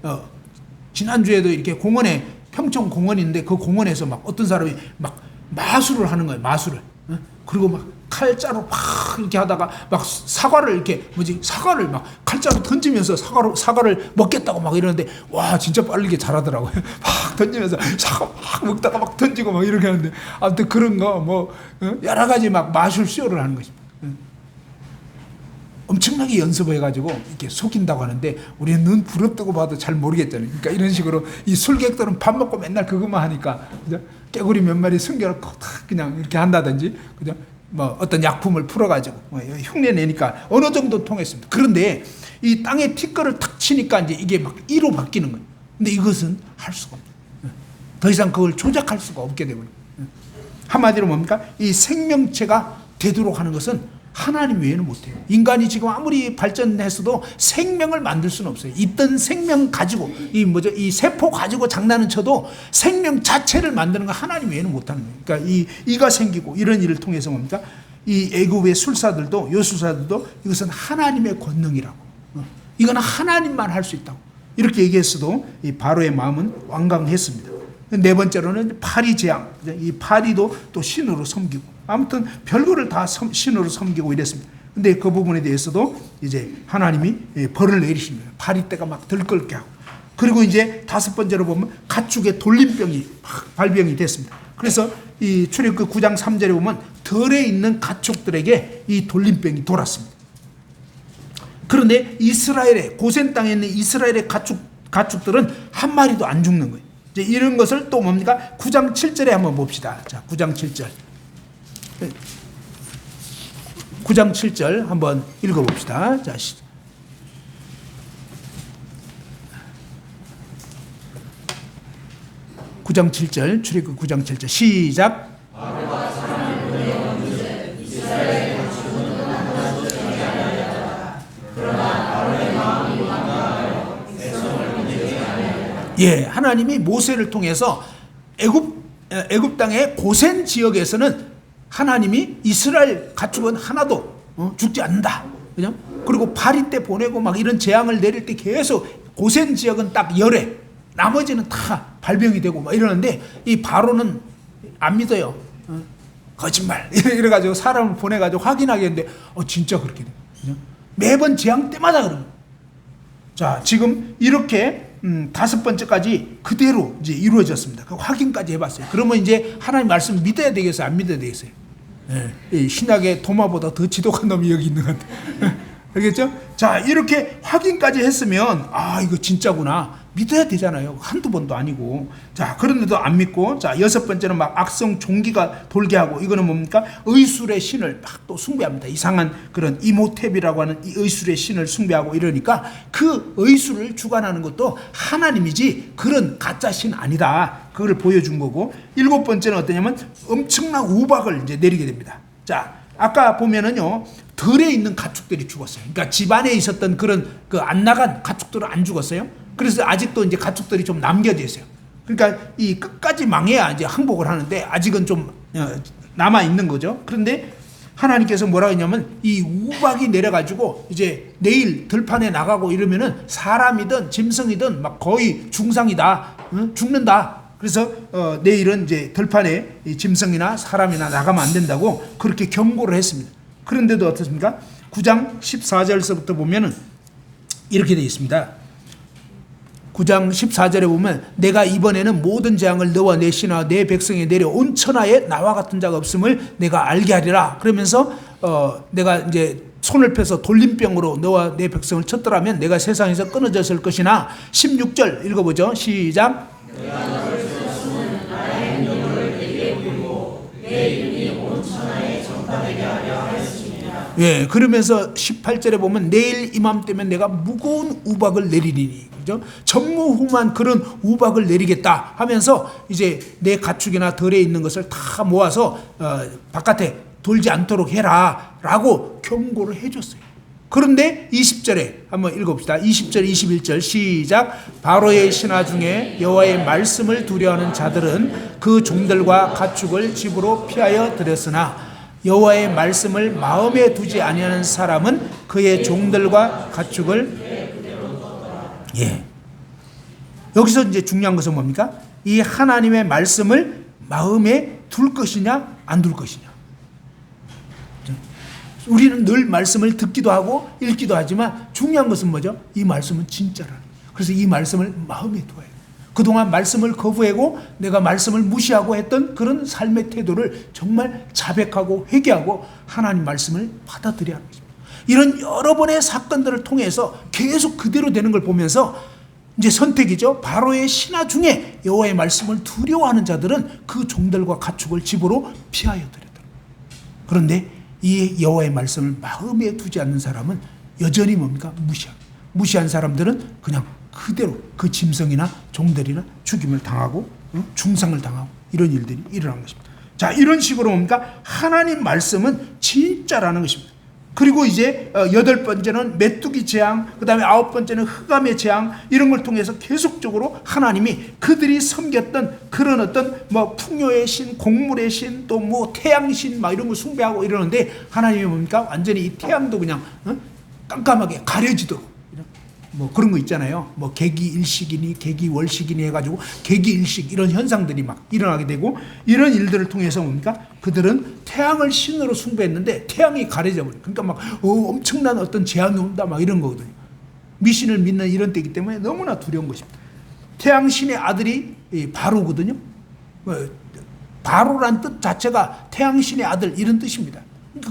지난주에도 이렇게 공원에 평촌 공원인데 그 공원에서 막 어떤 사람이 막 마술을 하는 거예요. 마술을. 그리고 막 칼자루 막 이렇게 하다가 막 사과를 이렇게 사과를 막 칼자루 던지면서 사과를 먹겠다고 막 이러는데 와 진짜 빠르게 잘하더라고요. 막 던지면서 사과 막 먹다가 막 던지고 막 이렇게 하는데 아무튼 그런 거 뭐 여러 가지 막 마술 쇼를 하는 것입니다. 엄청나게 연습해가지고 이렇게 속인다고 하는데 우리는 눈 부릅뜨고 봐도 잘 모르겠잖아요. 그러니까 이런 식으로 이 술객들은 밥 먹고 맨날 그것만 하니까 그죠? 깨구리 몇 마리 숨겨놓고 탁 그냥 이렇게 한다든지 그죠? 뭐 어떤 약품을 풀어가지고 흉내 내니까 어느 정도 통했습니다. 그런데 이 땅에 티끌을 탁 치니까 이제 이게 막 이로 바뀌는 거예요. 근데 이것은 할 수가 없어요. 더 이상 그걸 조작할 수가 없게 되버려요. 한마디로 뭡니까? 이 생명체가 되도록 하는 것은 하나님 외에는 못해요. 인간이 지금 아무리 발전했어도 생명을 만들 수는 없어요. 있던 생명 가지고 이 세포 가지고 장난은 쳐도 생명 자체를 만드는 건 하나님 외에는 못하는 거예요. 그러니까 이가 생기고 이런 일을 통해서 뭡니까? 이 애굽의 술사들도 요술사들도 이것은 하나님의 권능이라고. 이거는 하나님만 할 수 있다고. 이렇게 얘기했어도 이 바로의 마음은 완강했습니다. 네 번째로는 파리 재앙. 이 파리도 또 신으로 섬기고. 아무튼 별거를 다 신으로 섬기고 이랬습니다. 근데 그 부분에 대해서도 이제 하나님이 벌을 내리십니다. 파리떼가 막 들끓게 하고. 그리고 이제 다섯 번째로 보면 가축의 돌림병이 막 발병이 됐습니다. 그래서 이 출애굽 9장 3절에 보면 들에 있는 가축들에게 이 돌림병이 돌았습니다. 그런데 이스라엘의 고센 땅에 있는 이스라엘의 가축들은 한 마리도 안 죽는 거예요. 이제 이런 것을 또 뭡니까? 9장 7절에 한번 봅시다. 자, 9장 7절. 9장 7절 한번 읽어봅시다. 자, 9장 7절 출애굽 9장 7절 시작. 예, 하나님이 모세를 통해서 애굽 땅의 고센 지역에서는 하나님이 이스라엘 가축은 하나도 죽지 않는다. 그죠? 그리고 파리 때 보내고 막 이런 재앙을 내릴 때 계속 고센 지역은 딱 열에 나머지는 다 발병이 되고 막 이러는데 이 바로는 안 믿어요. 거짓말 이래가지고 사람을 보내가지고 확인하게 했는데 진짜 그렇게 돼. 그죠? 매번 재앙 때마다 그런. 자, 지금 이렇게 다섯 번째까지 그대로 이제 이루어졌습니다. 그 확인까지 해봤어요. 그러면 이제 하나님 말씀 믿어야 되겠어요? 안 믿어야 되겠어요? 이 신약의 도마보다 더 지독한 놈이 여기 있는 것 같아요. 알겠죠? 자, 이렇게 확인까지 했으면 이거 진짜구나 믿어야 되잖아요. 한두 번도 아니고. 자, 그런데도 안 믿고. 자, 여섯 번째는 막 악성 종기가 돌게 하고, 이거는 뭡니까? 의술의 신을 막 또 숭배합니다. 이상한 그런 이모탭이라고 하는 이 의술의 신을 숭배하고 이러니까 그 의술을 주관하는 것도 하나님이지 그런 가짜 신 아니다. 그걸 보여준 거고. 일곱 번째는 어떠냐면 엄청난 우박을 이제 내리게 됩니다. 자, 아까 보면은요, 들에 있는 가축들이 죽었어요. 그러니까 집안에 있었던 그런 그 안 나간 가축들은 안 죽었어요. 그래서 아직도 이제 가축들이 좀 남겨져 있어요. 그러니까 이 끝까지 망해야 이제 항복을 하는데 아직은 좀 남아 있는 거죠. 그런데 하나님께서 뭐라고 했냐면 이 우박이 내려가지고 이제 내일 들판에 나가고 이러면은 사람이든 짐승이든 막 거의 중상이다, 죽는다. 그래서 내일은 이제 들판에 이 짐승이나 사람이나 나가면 안 된다고 그렇게 경고를 했습니다. 그런데도 어떻습니까? 9장 14절서부터 보면은 이렇게 되어 있습니다. 9장 14절에 보면 내가 이번에는 모든 재앙을 너와 내 신하와 내 백성에 내려 온 천하에 나와 같은 자가 없음을 내가 알게 하리라. 그러면서 내가 이제 손을 펴서 돌림병으로 너와 내 백성을 쳤더라면 내가 세상에서 끊어졌을 것이나 16절 읽어보죠. 시작. 예, 그러면서 18절에 보면 내일 이맘때면 내가 무거운 우박을 내리리니, 그죠? 전무후무한 그런 우박을 내리겠다 하면서 이제 내 가축이나 덜에 있는 것을 다 모아서 바깥에 돌지 않도록 해라라고 경고를 해줬어요. 그런데 20절에 한번 읽어봅시다. 20절 21절 시작. 바로의 신하 중에 여호와의 말씀을 두려워하는 자들은 그 종들과 가축을 집으로 피하여 들였으나 여호와의 말씀을 마음에 두지 아니하는 사람은 그의 종들과 가축을 여기서 이제 중요한 것은 뭡니까? 이 하나님의 말씀을 마음에 둘 것이냐 안 둘 것이냐. 우리는 늘 말씀을 듣기도 하고 읽기도 하지만 중요한 것은 뭐죠? 이 말씀은 진짜라는 거예요. 그래서 이 말씀을 마음에 두어야 돼요. 그동안 말씀을 거부하고 내가 말씀을 무시하고 했던 그런 삶의 태도를 정말 자백하고 회개하고 하나님 말씀을 받아들여야 하는 것입니다. 이런 여러 번의 사건들을 통해서 계속 그대로 되는 걸 보면서 이제 선택이죠. 바로의 신하 중에 여호와의 말씀을 두려워하는 자들은 그 종들과 가축을 집으로 피하여 들였다. 그런데 이 여호와의 말씀을 마음에 두지 않는 사람은 여전히 뭡니까? 무시한 사람들은 그냥 그대로 그 짐승이나 종들이나 죽임을 당하고 중상을 당하고 이런 일들이 일어난 것입니다. 자, 이런 식으로 뭡니까? 하나님 말씀은 진짜라는 것입니다. 그리고 이제 8번째는 메뚜기 재앙, 그 다음에 9번째는 흑암의 재앙, 이런 걸 통해서 계속적으로 하나님이 그들이 섬겼던 그런 어떤 뭐 풍요의 신, 곡물의 신, 또 뭐 태양신 막 이런 거 숭배하고 이러는데 하나님이 뭡니까? 완전히 이 태양도 그냥 깜깜하게 가려지도록 뭐 그런 거 있잖아요. 뭐 개기일식이니 개기월식이니 해가지고 개기일식 이런 현상들이 막 일어나게 되고 이런 일들을 통해서 뭡니까? 그들은 태양을 신으로 숭배했는데 태양이 가려져 버려. 그러니까 막 엄청난 어떤 재앙이 온다 막 이런 거거든요. 미신을 믿는 이런 때이기 때문에 너무나 두려운 것입니다. 태양 신의 아들이 바로거든요. 바로란 뜻 자체가 태양 신의 아들 이런 뜻입니다.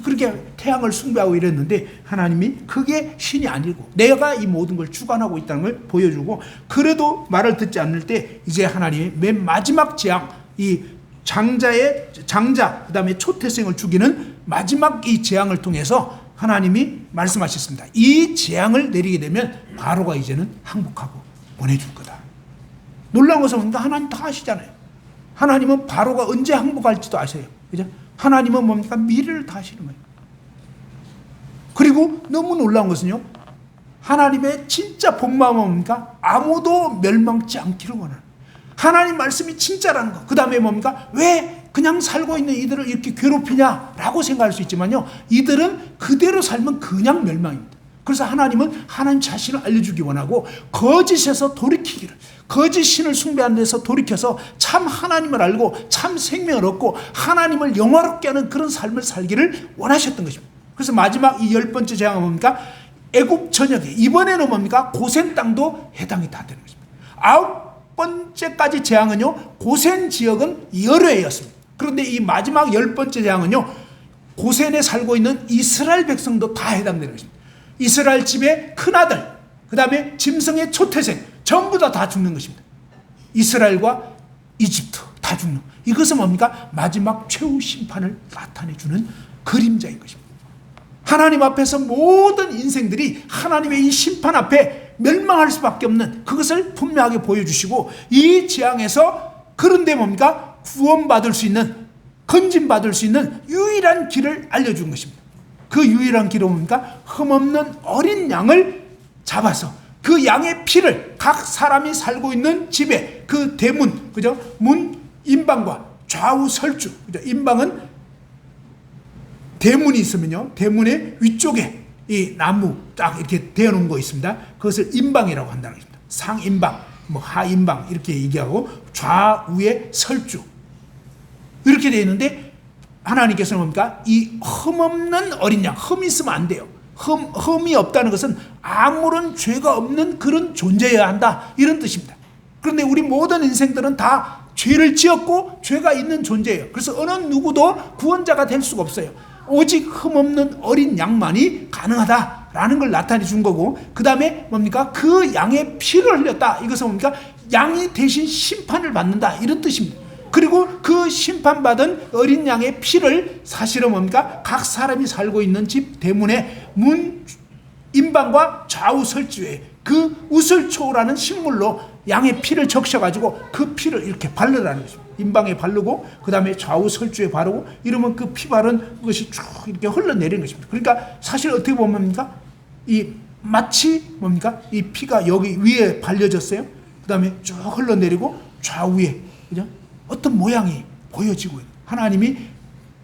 그렇게 태양을 숭배하고 이랬는데 하나님이 그게 신이 아니고 내가 이 모든 걸 주관하고 있다는 걸 보여주고 그래도 말을 듣지 않을 때 이제 하나님이 맨 마지막 재앙, 이 장자 그 다음에 초태생을 죽이는 마지막 이 재앙을 통해서 하나님이 말씀하셨습니다. 이 재앙을 내리게 되면 바로가 이제는 항복하고 보내줄 거다. 놀라운 것은 뭔가 하나님 다 아시잖아요. 하나님은 바로가 언제 항복할지도 아세요. 그죠? 하나님은 뭡니까? 미래를 다 아시는 거예요. 그리고 너무 놀라운 것은요, 하나님의 진짜 본 마음은 뭡니까? 아무도 멸망치 않기를 원하는, 하나님 말씀이 진짜라는 거. 그 다음에 뭡니까? 왜 그냥 살고 있는 이들을 이렇게 괴롭히냐라고 생각할 수 있지만요, 이들은 그대로 살면 그냥 멸망입니다. 그래서 하나님은 하나님 자신을 알려주기 원하고 거짓에서 돌이키기를, 거짓 신을 숭배하는 데서 돌이켜서 참 하나님을 알고 참 생명을 얻고 하나님을 영화롭게 하는 그런 삶을 살기를 원하셨던 것입니다. 그래서 마지막 이 10번째 재앙은 뭡니까? 애굽 전역에, 이번에는 뭡니까? 고센 땅도 해당이 다 되는 것입니다. 9번째까지 재앙은요, 고센 지역은 여로에였습니다. 그런데 이 마지막 10번째 재앙은요, 고센에 살고 있는 이스라엘 백성도 다 해당되는 것입니다. 이스라엘 집의 큰아들, 그 다음에 짐승의 초태생 전부 다 죽는 것입니다. 이스라엘과 이집트 다 죽는, 이것은 뭡니까? 마지막 최후 심판을 나타내주는 그림자인 것입니다. 하나님 앞에서 모든 인생들이 하나님의 이 심판 앞에 멸망할 수밖에 없는 그것을 분명하게 보여주시고, 이 재앙에서 그런데 뭡니까? 구원받을 수 있는, 건진받을 수 있는 유일한 길을 알려준 것입니다. 그 유일한 길은 뭡니까? 흠없는 어린 양을 잡아서 그 양의 피를 각 사람이 살고 있는 집에 그 대문, 그죠? 문 임방과 좌우 설주, 그죠? 임방은 대문이 있으면요, 대문의 위쪽에 이 나무 딱 이렇게 대어놓은 거 있습니다. 그것을 임방이라고 한다는 것입니다. 상임방, 뭐 하임방 이렇게 얘기하고 좌우에 설주 이렇게 되어 있는데, 하나님께서는 뭡니까? 이 흠없는 어린 양, 흠이 있으면 안 돼요. 흠이 없다는 것은 아무런 죄가 없는 그런 존재여야 한다, 이런 뜻입니다. 그런데 우리 모든 인생들은 다 죄를 지었고 죄가 있는 존재예요. 그래서 어느 누구도 구원자가 될 수가 없어요. 오직 흠없는 어린 양만이 가능하다라는 걸 나타내 준 거고, 그 다음에 뭡니까? 그 양의 피를 흘렸다. 이것은 뭡니까? 양이 대신 심판을 받는다, 이런 뜻입니다. 그리고 그 심판받은 어린 양의 피를 사실은 뭡니까? 각 사람이 살고 있는 집 대문에 문 인방과 좌우 설주에 그 우슬초라는 식물로 양의 피를 적셔가지고 그 피를 이렇게 바르라는 것입니다. 인방에 바르고 그 다음에 좌우 설주에 바르고, 이러면 그 피 바른 것이 쭉 이렇게 흘러내리는 것입니다. 그러니까 사실 어떻게 보면 뭡니까? 이 마치 뭡니까? 이 피가 여기 위에 발려졌어요. 그 다음에 쭉 흘러내리고 좌우에, 그죠? 어떤 모양이 보여지고 있는, 하나님이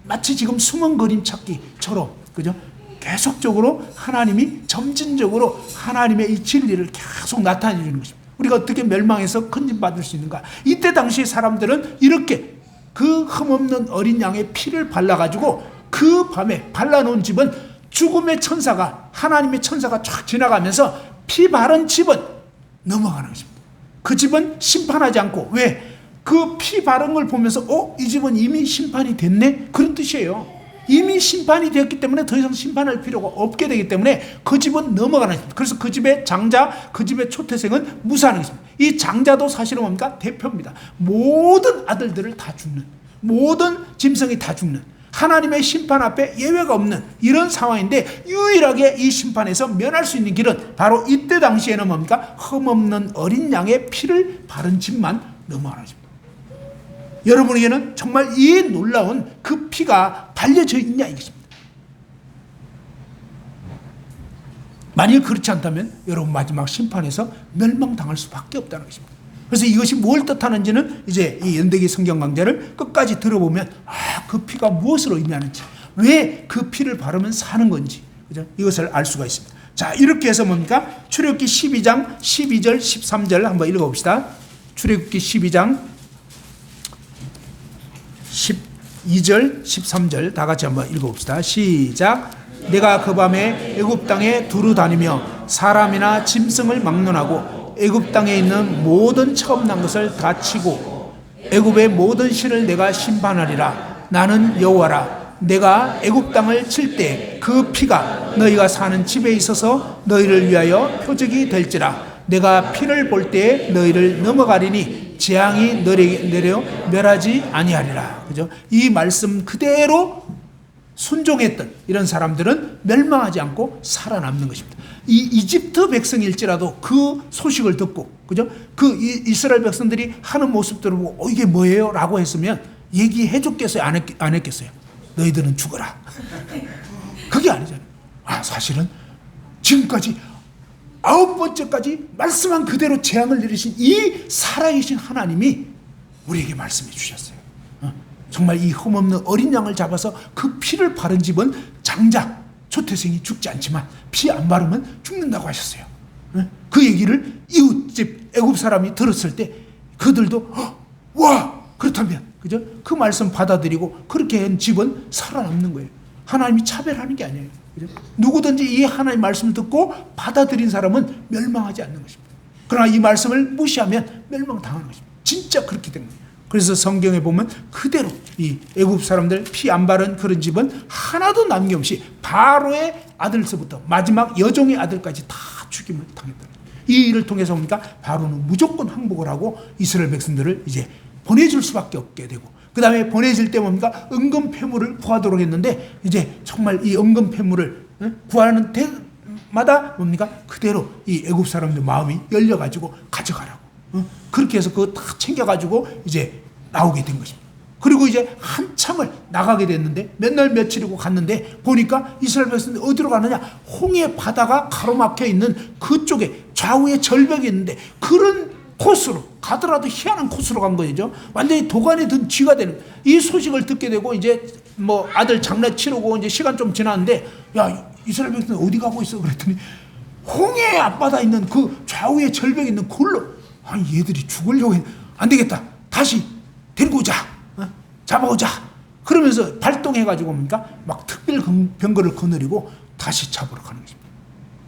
마치 지금 숨은 그림 찾기처럼, 그죠? 계속적으로 하나님이 점진적으로 하나님의 이 진리를 계속 나타내 주는 것입니다. 우리가 어떻게 멸망해서 건진받을 수 있는가? 이때 당시 사람들은 이렇게 그 흠없는 어린 양의 피를 발라가지고 그 밤에 발라놓은 집은 죽음의 천사가, 하나님의 천사가 쫙 지나가면서 피 바른 집은 넘어가는 것입니다. 그 집은 심판하지 않고, 왜? 그 피 바른 걸 보면서 이 집은 이미 심판이 됐네? 그런 뜻이에요. 이미 심판이 되었기 때문에 더 이상 심판할 필요가 없게 되기 때문에 그 집은 넘어가는 것입니다. 그래서 그 집의 장자, 그 집의 초태생은 무사하는 것입니다. 이 장자도 사실은 뭡니까? 대표입니다. 모든 아들들을 다 죽는, 모든 짐승이 다 죽는, 하나님의 심판 앞에 예외가 없는 이런 상황인데, 유일하게 이 심판에서 면할 수 있는 길은 바로 이때 당시에는 뭡니까? 흠없는 어린 양의 피를 바른 집만 넘어가는 것입니다. 여러분에게는 정말 이 놀라운 그 피가 발려져 있냐, 이것입니다. 만일 그렇지 않다면 여러분 마지막 심판에서 멸망당할 수밖에 없다는 것입니다. 그래서 이것이 뭘 뜻하는지는 이제 이 연대기 성경 강좌를 끝까지 들어보면 그 피가 무엇으로 의미하는지, 왜 그 피를 바르면 사는 건지, 그죠? 이것을 알 수가 있습니다. 자, 이렇게 해서 뭡니까? 출애굽기 12장 12절 13절 한번 읽어봅시다. 출애굽기 12장 12절 13절 다 같이 한번 읽어봅시다. 시작. 내가 그 밤에 애굽 땅에 두루 다니며 사람이나 짐승을 막론하고 애굽 땅에 있는 모든 처음 난 것을 다 치고 애굽의 모든 신을 내가 심판하리라. 나는 여호와라. 내가 애굽 땅을 칠 때 그 피가 너희가 사는 집에 있어서 너희를 위하여 표적이 될지라. 내가 피를 볼 때에 너희를 넘어가리니 재앙이 너희에게 내려 멸하지 아니하리라. 그죠? 이 말씀 그대로 순종했던 이런 사람들은 멸망하지 않고 살아남는 것입니다. 이 이집트 백성일지라도 그 소식을 듣고, 그죠? 그 이스라엘 백성들이 하는 모습들을 보고 이게 뭐예요? 라고 했으면 얘기해 줬겠어요? 안 했겠어요? 너희들은 죽어라. 그게 아니잖아요. 사실은 지금까지 9번째까지 말씀한 그대로 재앙을 내리신 이 살아계신 하나님이 우리에게 말씀해 주셨어요. 정말 이 흠없는 어린 양을 잡아서 그 피를 바른 집은 장자, 초태생이 죽지 않지만 피 안 바르면 죽는다고 하셨어요. 그 얘기를 이웃집 애굽 사람이 들었을 때 그들도 와, 그렇다면, 그죠? 그 말씀 받아들이고 그렇게 한 집은 살아남는 거예요. 하나님이 차별하는 게 아니에요. 그죠? 누구든지 이 하나님의 말씀을 듣고 받아들인 사람은 멸망하지 않는 것입니다. 그러나 이 말씀을 무시하면 멸망당하는 것입니다. 진짜 그렇게 된 거예요. 그래서 성경에 보면 그대로 이 애굽 사람들 피 안 바른 그런 집은 하나도 남김없이 바로의 아들서부터 마지막 여종의 아들까지 다 죽임을 당했다. 이 일을 통해서 뭡니까? 바로는 무조건 항복을 하고 이스라엘 백성들을 이제 보내줄 수밖에 없게 되고, 그 다음에 보내질 때 뭡니까? 은금 패물을 구하도록 했는데, 이제 정말 이 은금 패물을 구하는 때마다 뭡니까? 그대로 이 애굽 사람들 마음이 열려가지고 가져가라고. 그렇게 해서 그거 다 챙겨가지고 이제 나오게 된 것입니다. 그리고 이제 한참을 나가게 됐는데, 몇 날 며칠이고 갔는데 보니까 이스라엘 백성들이 어디로 가느냐? 홍해 바다가 가로막혀 있는 그쪽에 좌우에 절벽이 있는데 그런 코스로 가더라도 희한한 코스로 간 거죠. 완전히 도관에 든 쥐가 되는 거예요. 이 소식을 듣게 되고 이제 뭐 아들 장례 치르고 이제 시간 좀 지났는데, 야, 이스라엘 백성들 어디 가고 있어? 그랬더니 홍해 앞바다에 있는 그 좌우에 절벽에 있는 굴로, 얘들이 죽으려고 안 되겠다. 다시 데리고 오자. 잡아오자. 그러면서 발동해가지고 뭡니까? 막 특별 병거를 거느리고 다시 잡으러 가는 것입니다.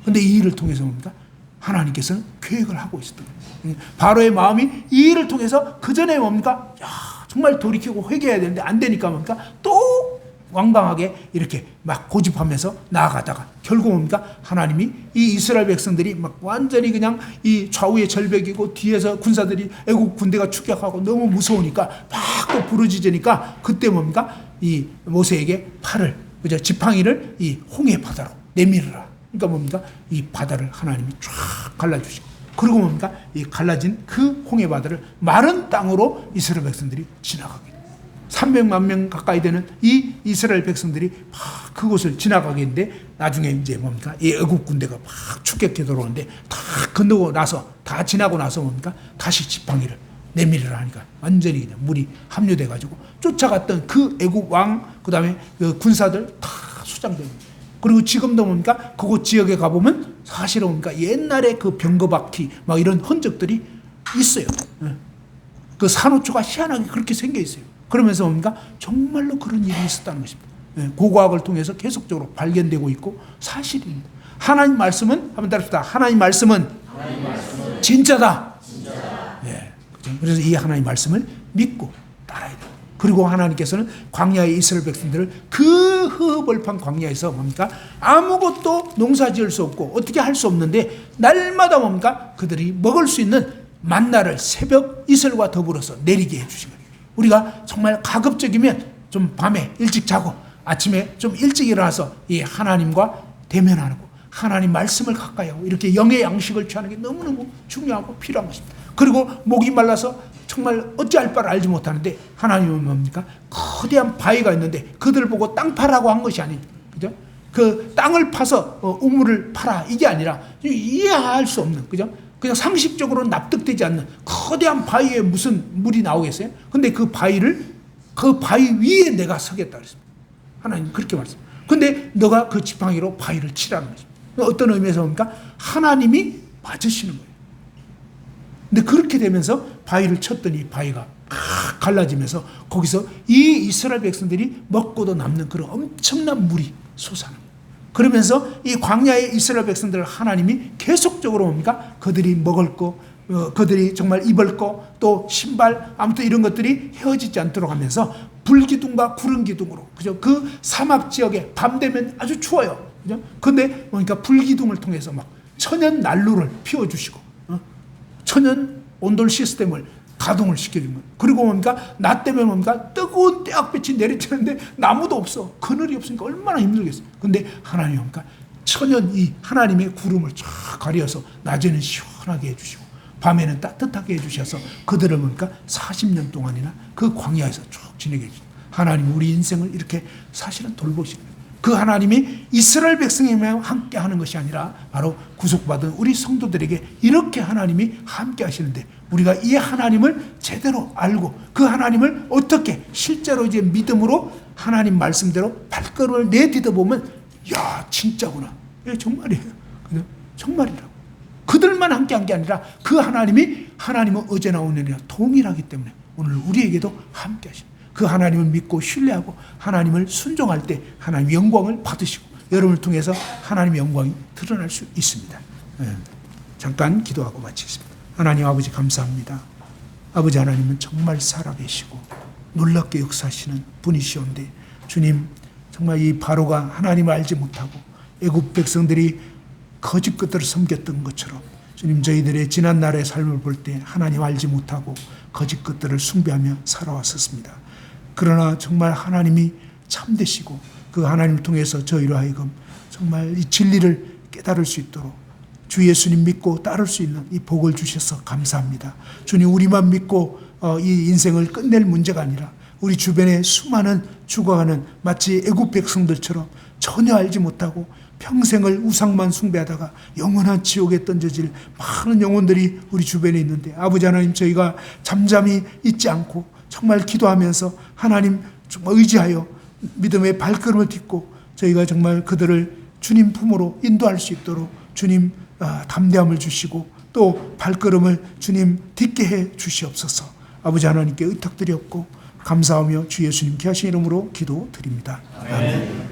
근데 이 일을 통해서 뭡니까? 하나님께서는 계획을 하고 있었던 거예요. 바로의 마음이 이 일을 통해서 그 전에 뭡니까? 야, 정말 돌이키고 회개해야 되는데 안 되니까 뭡니까? 또 완강하게 이렇게 막 고집하면서 나아가다가 결국 뭡니까? 하나님이 이 이스라엘 백성들이 막 완전히 그냥 이 좌우의 절벽이고 뒤에서 군사들이 애국 군대가 추격하고 너무 무서우니까 막 또 부르짖으니까 그때 뭡니까? 이 모세에게 팔을, 그죠? 지팡이를 이 홍해 바다로 내밀으라. 그러니까 뭡니까? 이 바다를 하나님이 쫙 갈라주시고, 그리고 뭡니까? 이 갈라진 그 홍해 바다를 마른 땅으로 이스라엘 백성들이 지나가게 돼요. 300만 명 가까이 되는 이 이스라엘 백성들이 막 그곳을 지나가게 했는데, 나중에 이제 뭡니까? 이 애국 군대가 막 추격해 들어오는데 다 건너고 나서, 다 지나고 나서 뭡니까? 다시 지팡이를 내밀으라 하니까 완전히 그냥 물이 합류돼 가지고 쫓아갔던 그 애국 왕, 그 다음에 그 군사들 다 수장됩니다. 그리고 지금도 뭡니까? 그곳 지역에 가보면 사실은 뭡니까? 옛날에 그 병거바퀴 막 이런 흔적들이 있어요. 그 산호초가 희한하게 그렇게 생겨 있어요. 그러면서 뭡니까? 정말로 그런 일이 있었다는 것입니다. 고고학을 통해서 계속적으로 발견되고 있고 사실입니다. 하나님 말씀은, 한번 따릅시다. 하나님 말씀은 진짜다. 그래서 이 하나님 말씀을 믿고 따라야 돼요. 그리고 하나님께서는 광야의 이스라엘 백성들을 그 허벌판 광야에서 뭡니까? 아무것도 농사 지을 수 없고 어떻게 할 수 없는데 날마다 뭡니까? 그들이 먹을 수 있는 만나를 새벽 이슬과 더불어서 내리게 해주신 거예요. 우리가 정말 가급적이면 좀 밤에 일찍 자고 아침에 좀 일찍 일어나서 이 하나님과 대면하고 하나님 말씀을 가까이 하고 이렇게 영의 양식을 취하는 게 너무너무 중요하고 필요한 것입니다. 그리고 목이 말라서 정말 어찌할 바를 알지 못하는데 하나님은 뭡니까? 거대한 바위가 있는데 그들 보고 땅 파라고 한 것이 아니죠. 그죠? 그 땅을 파서 우물을 파라 이게 아니라 이해할 수 없는, 그죠? 그냥 상식적으로 납득되지 않는 거대한 바위에 무슨 물이 나오겠어요? 근데 그 바위 위에 내가 서겠다 그랬습니다. 하나님 그렇게 말씀합니다. 근데 너가 그 지팡이로 바위를 치라는 거죠. 어떤 의미에서 뭡니까? 하나님이 맞으시는 거예요. 근데 그렇게 되면서 바위를 쳤더니 바위가 갈라지면서 거기서 이 이스라엘 백성들이 먹고도 남는 그런 엄청난 물이 솟아나는 거예요. 그러면서 이 광야의 이스라엘 백성들을 하나님이 계속적으로 뭡니까? 그들이 먹을 거, 그들이 정말 입을 거, 또 신발, 아무튼 이런 것들이 헤어지지 않도록 하면서 불기둥과 구름기둥으로, 그죠? 그 사막 지역에 밤 되면 아주 추워요. 그죠? 근데 그러니까 불기둥을 통해서 막 천연 난로를 피워주시고, 천연 온돌 시스템을 가동을 시켜준 거예요. 그리고 뭡니까? 낮 되면 뭡니까? 뜨거운 태양빛이 내리쬐는데 나무도 없어. 그늘이 없으니까 얼마나 힘들겠어요. 근데 하나님 뭡니까? 천연 이 하나님의 구름을 쫙 가려서 낮에는 시원하게 해주시고 밤에는 따뜻하게 해주셔서 그들을 뭡니까? 40년 동안이나 그 광야에서 쭉 지내게 해주시고, 하나님 우리 인생을 이렇게 사실은 돌보시는 거예요. 그 하나님이 이스라엘 백성에만 함께 하는 것이 아니라 바로 구속받은 우리 성도들에게 이렇게 하나님이 함께 하시는데, 우리가 이 하나님을 제대로 알고 그 하나님을 어떻게 실제로 이제 믿음으로 하나님 말씀대로 발걸음을 내딛어 보면, 야 진짜구나, 예, 정말이에요. 정말이라고. 그들만 함께 한 게 아니라 그 하나님은 어제나 오늘이나 동일하기 때문에 오늘 우리에게도 함께 하십니다. 그 하나님을 믿고 신뢰하고 하나님을 순종할 때 하나님 영광을 받으시고 여러분을 통해서 하나님의 영광이 드러날 수 있습니다. 잠깐 기도하고 마치겠습니다. 하나님 아버지 감사합니다. 아버지 하나님은 정말 살아계시고 놀랍게 역사하시는 분이시온데, 주님 정말 이 바로가 하나님을 알지 못하고 애굽 백성들이 거짓 것들을 섬겼던 것처럼 주님 저희들의 지난 날의 삶을 볼 때 하나님 알지 못하고 거짓 것들을 숭배하며 살아왔었습니다. 그러나 정말 하나님이 참되시고 그 하나님을 통해서 저희로 하여금 정말 이 진리를 깨달을 수 있도록 주 예수님 믿고 따를 수 있는 이 복을 주셔서 감사합니다. 주님 우리만 믿고 이 인생을 끝낼 문제가 아니라 우리 주변에 수많은 죽어가는 마치 애굽 백성들처럼 전혀 알지 못하고 평생을 우상만 숭배하다가 영원한 지옥에 던져질 많은 영혼들이 우리 주변에 있는데, 아버지 하나님 저희가 잠잠히 있지 않고 정말 기도하면서 하나님 정말 의지하여 믿음의 발걸음을 딛고 저희가 정말 그들을 주님 품으로 인도할 수 있도록 주님 담대함을 주시고 또 발걸음을 주님 딛게 해 주시옵소서. 아버지 하나님께 의탁드렸고 감사하며 주 예수님 귀하신 이름으로 기도드립니다. 아멘.